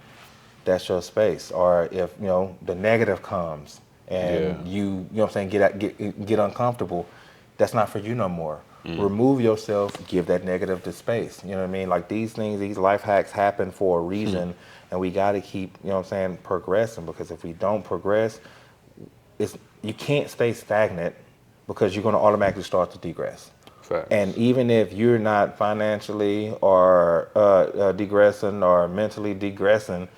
that's your space. Or if, you know, the negative comes and you know what I'm saying, get uncomfortable, that's not for you no more. Remove yourself, give that negative the space. You know what I mean? Like, these things, these life hacks happen for a reason, and we got to keep, you know what I'm saying, progressing, because if we don't progress, you can't stay stagnant, because you're going to automatically start to degress. Facts. And even if you're not financially or degressing or mentally degressing,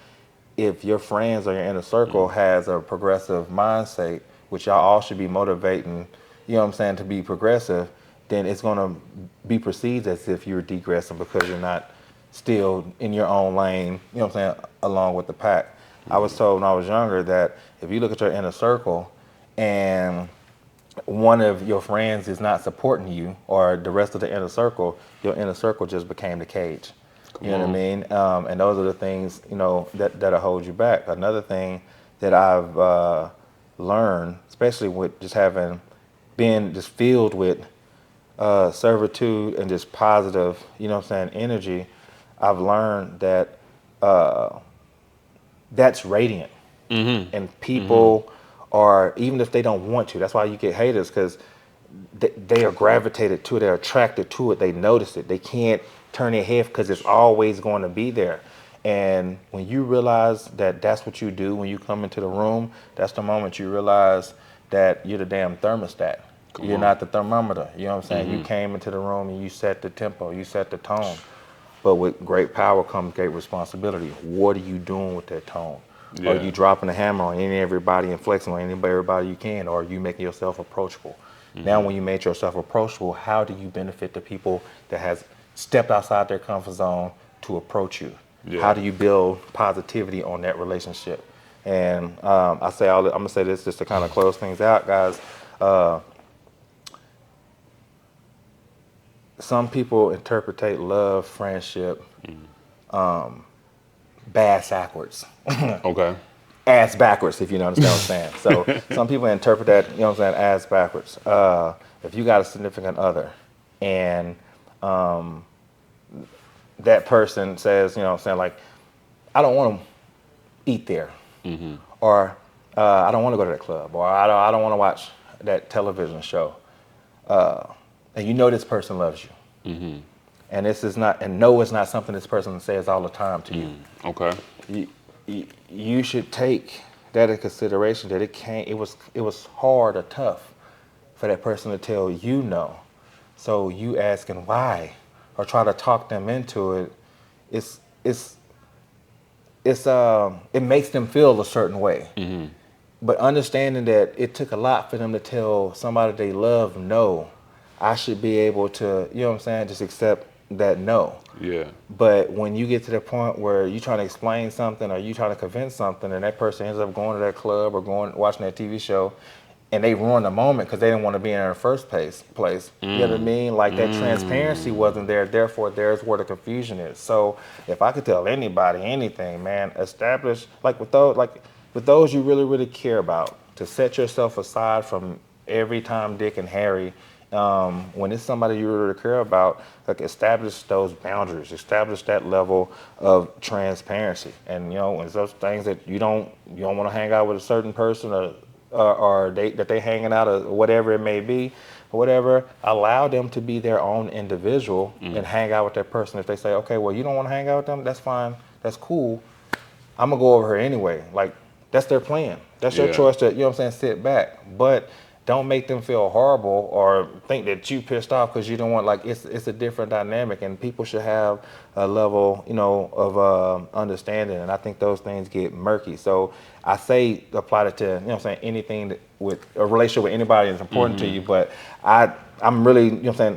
if your friends or your inner circle has a progressive mindset, which y'all all should be motivating, you know what I'm saying, to be progressive, then it's going to be perceived as if you're degressing, because you're not still in your own lane, you know what I'm saying, along with the pack. I was told when I was younger that if you look at your inner circle and one of your friends is not supporting you, or the rest of the inner circle, your inner circle just became the cage. You know what I mean? And those are the things, you know, that'll hold you back. Another thing that I've learned, especially with just having been just filled with servitude and just positive, you know what I'm saying, energy, I've learned that that's radiant. And people are, even if they don't want to, that's why you get haters, because they are gravitated to it, they're attracted to it, they notice it, they can't turn their head because it's always going to be there. And when you realize that that's what you do when you come into the room, that's the moment you realize that you're the damn thermostat. You're not the thermometer. You know what I'm saying? You came into the room and you set the tempo, you set the tone. But with great power comes great responsibility. What are you doing with that tone? Yeah. Are you dropping a hammer on everybody and flexing on everybody you can, or are you making yourself approachable? Now, when you make yourself approachable, how do you benefit the people that has stepped outside their comfort zone to approach you? Yeah. How do you build positivity on that relationship? And I'm gonna say this just to kind of close things out, guys. Some people interpret love, friendship, bass backwards. Okay. Ass backwards, if you understand what I'm saying. So some people interpret that, you know what I'm saying, ass backwards. If you got a significant other and that person says, you know what I'm saying, like, I don't want to eat there, or I don't want to go to that club, or I don't want to watch that television show, and you know this person loves you, and this is not, and no, it's not something this person says all the time to you. Okay. You should take that in consideration, that it was hard or tough for that person to tell you no. So you asking why or try to talk them into it, it makes them feel a certain way. But understanding that it took a lot for them to tell somebody they love no, I should be able to, you know what I'm saying, just accept that no. Yeah. But when you get to the point where you're trying to explain something or you trying to convince something, and that person ends up going to that club or watching that TV show, and they ruin the moment because they didn't want to be in the first place. You know what I mean? Like that transparency wasn't there. Therefore, there's where the confusion is. So if I could tell anybody anything, man, establish with those you really, really care about, to set yourself aside from every Tom, Dick, and Harry. When it's somebody you really care about, like, establish those boundaries, establish that level of transparency, and when those things that you don't want to hang out with a certain person or they hanging out or whatever it may be, or whatever, allow them to be their own individual and hang out with that person. If they say, okay, well, you don't want to hang out with them, that's fine, that's cool. I'm gonna go over here anyway. Like, that's their plan. That's your choice to, sit back, but don't make them feel horrible or think that you pissed off because you don't want, like, it's a different dynamic, and people should have a level, of understanding. And I think those things get murky. So I say apply it to, anything with a relationship with anybody that's important to you. But I'm really,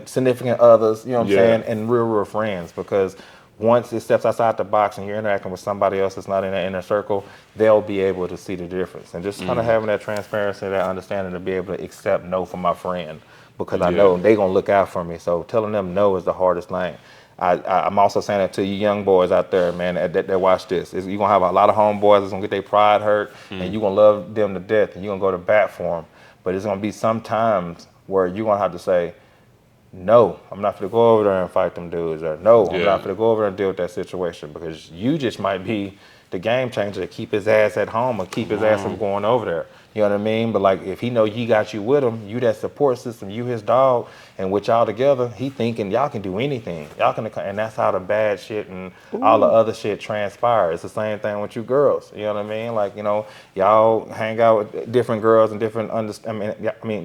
significant others, and real friends, because once it steps outside the box and you're interacting with somebody else that's not in that inner circle, they'll be able to see the difference. And just kind of having that transparency, that understanding to be able to accept no from my friend, because I know they're going to look out for me. So telling them no is the hardest thing. I'm also saying that to you young boys out there, man, that watch this. You're going to have a lot of homeboys that's going to get their pride hurt, and you're going to love them to death, and you're going to go to bat for them. But it's going to be some times where you're going to have to say, no, I'm not going to go over there and fight them dudes, or no, I'm not going to go over there and deal with that situation, because you just might be the game changer to keep his ass at home or keep his ass from going over there. You know what I mean? But like, if he know you got you with him, you that support system, you his dog, and with y'all together, he thinking y'all can do anything. Y'all can, and that's how the bad shit and all the other shit transpires. It's the same thing with you girls. You know what I mean? Like, y'all hang out with different girls and different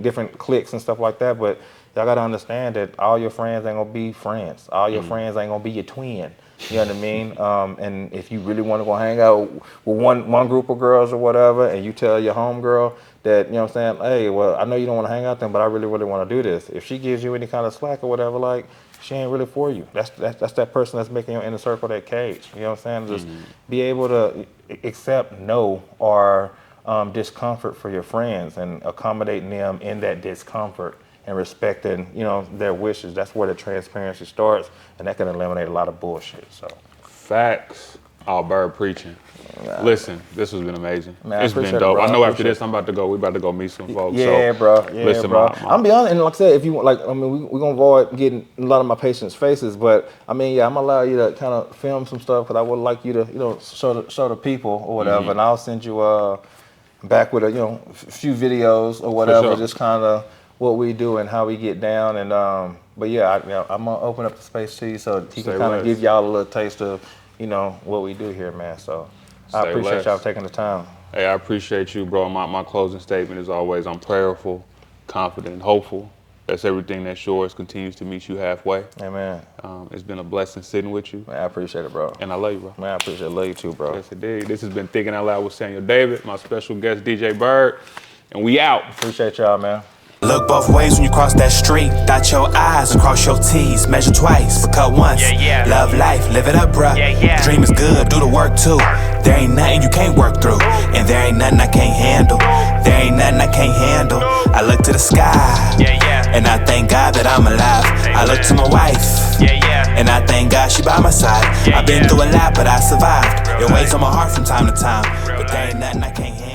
different cliques and stuff like that, but y'all gotta understand that all your friends ain't gonna be friends. All your friends ain't gonna be your twin. You know what I mean? And if you really want to go hang out with one group of girls or whatever, and you tell your homegirl that, you know what I'm saying, hey, well, I know you don't want to hang out with them, but I really, really want to do this. If she gives you any kind of slack or whatever, like, she ain't really for you. That's that person that's making your inner circle that cage. You know what I'm saying? Just be able to accept no or discomfort for your friends, and accommodating them in that discomfort and respecting, their wishes. That's where the transparency starts, and that can eliminate a lot of bullshit. So, facts. All bird preaching. Listen, this has been amazing. Man, it's been dope. I know after this, I'm about to go. We about to go meet some folks. Yeah, so, bro. Yeah, listen, bro. I'm be honest, and like I said, if you want, we're gonna avoid getting a lot of my patients' faces, but I'm gonna allow you to kind of film some stuff, because I would like you to, show the people or whatever, and I'll send you back with a few videos or whatever, just kind of what we do and how we get down. And but yeah, I'm gonna open up the space to you so he can kind of give y'all a little taste of what we do here, man. So I appreciate y'all taking the time. Hey, I appreciate you, bro. My closing statement is always, I'm prayerful, confident, and hopeful that everything that's yours continues to meet you halfway. Amen. It's been a blessing sitting with you. Man, I appreciate it, bro. And I love you, bro. Man, I appreciate it. Love you too, bro. Yes, indeed. This has been Thinking Out Loud with Samuel David, my special guest, DJ Bird, and we out. Appreciate y'all, man. Look both ways when you cross that street. Dot your I's and cross your T's. Measure twice, but cut once. Love life, live it up, bruh. Dream is good, do the work too. There ain't nothing you can't work through, and there ain't nothing I can't handle. There ain't nothing I can't handle. I look to the sky, and I thank God that I'm alive. I look to my wife, and I thank God she by my side. I've been through a lot, but I survived. It weighs on my heart from time to time, but there ain't nothing I can't handle.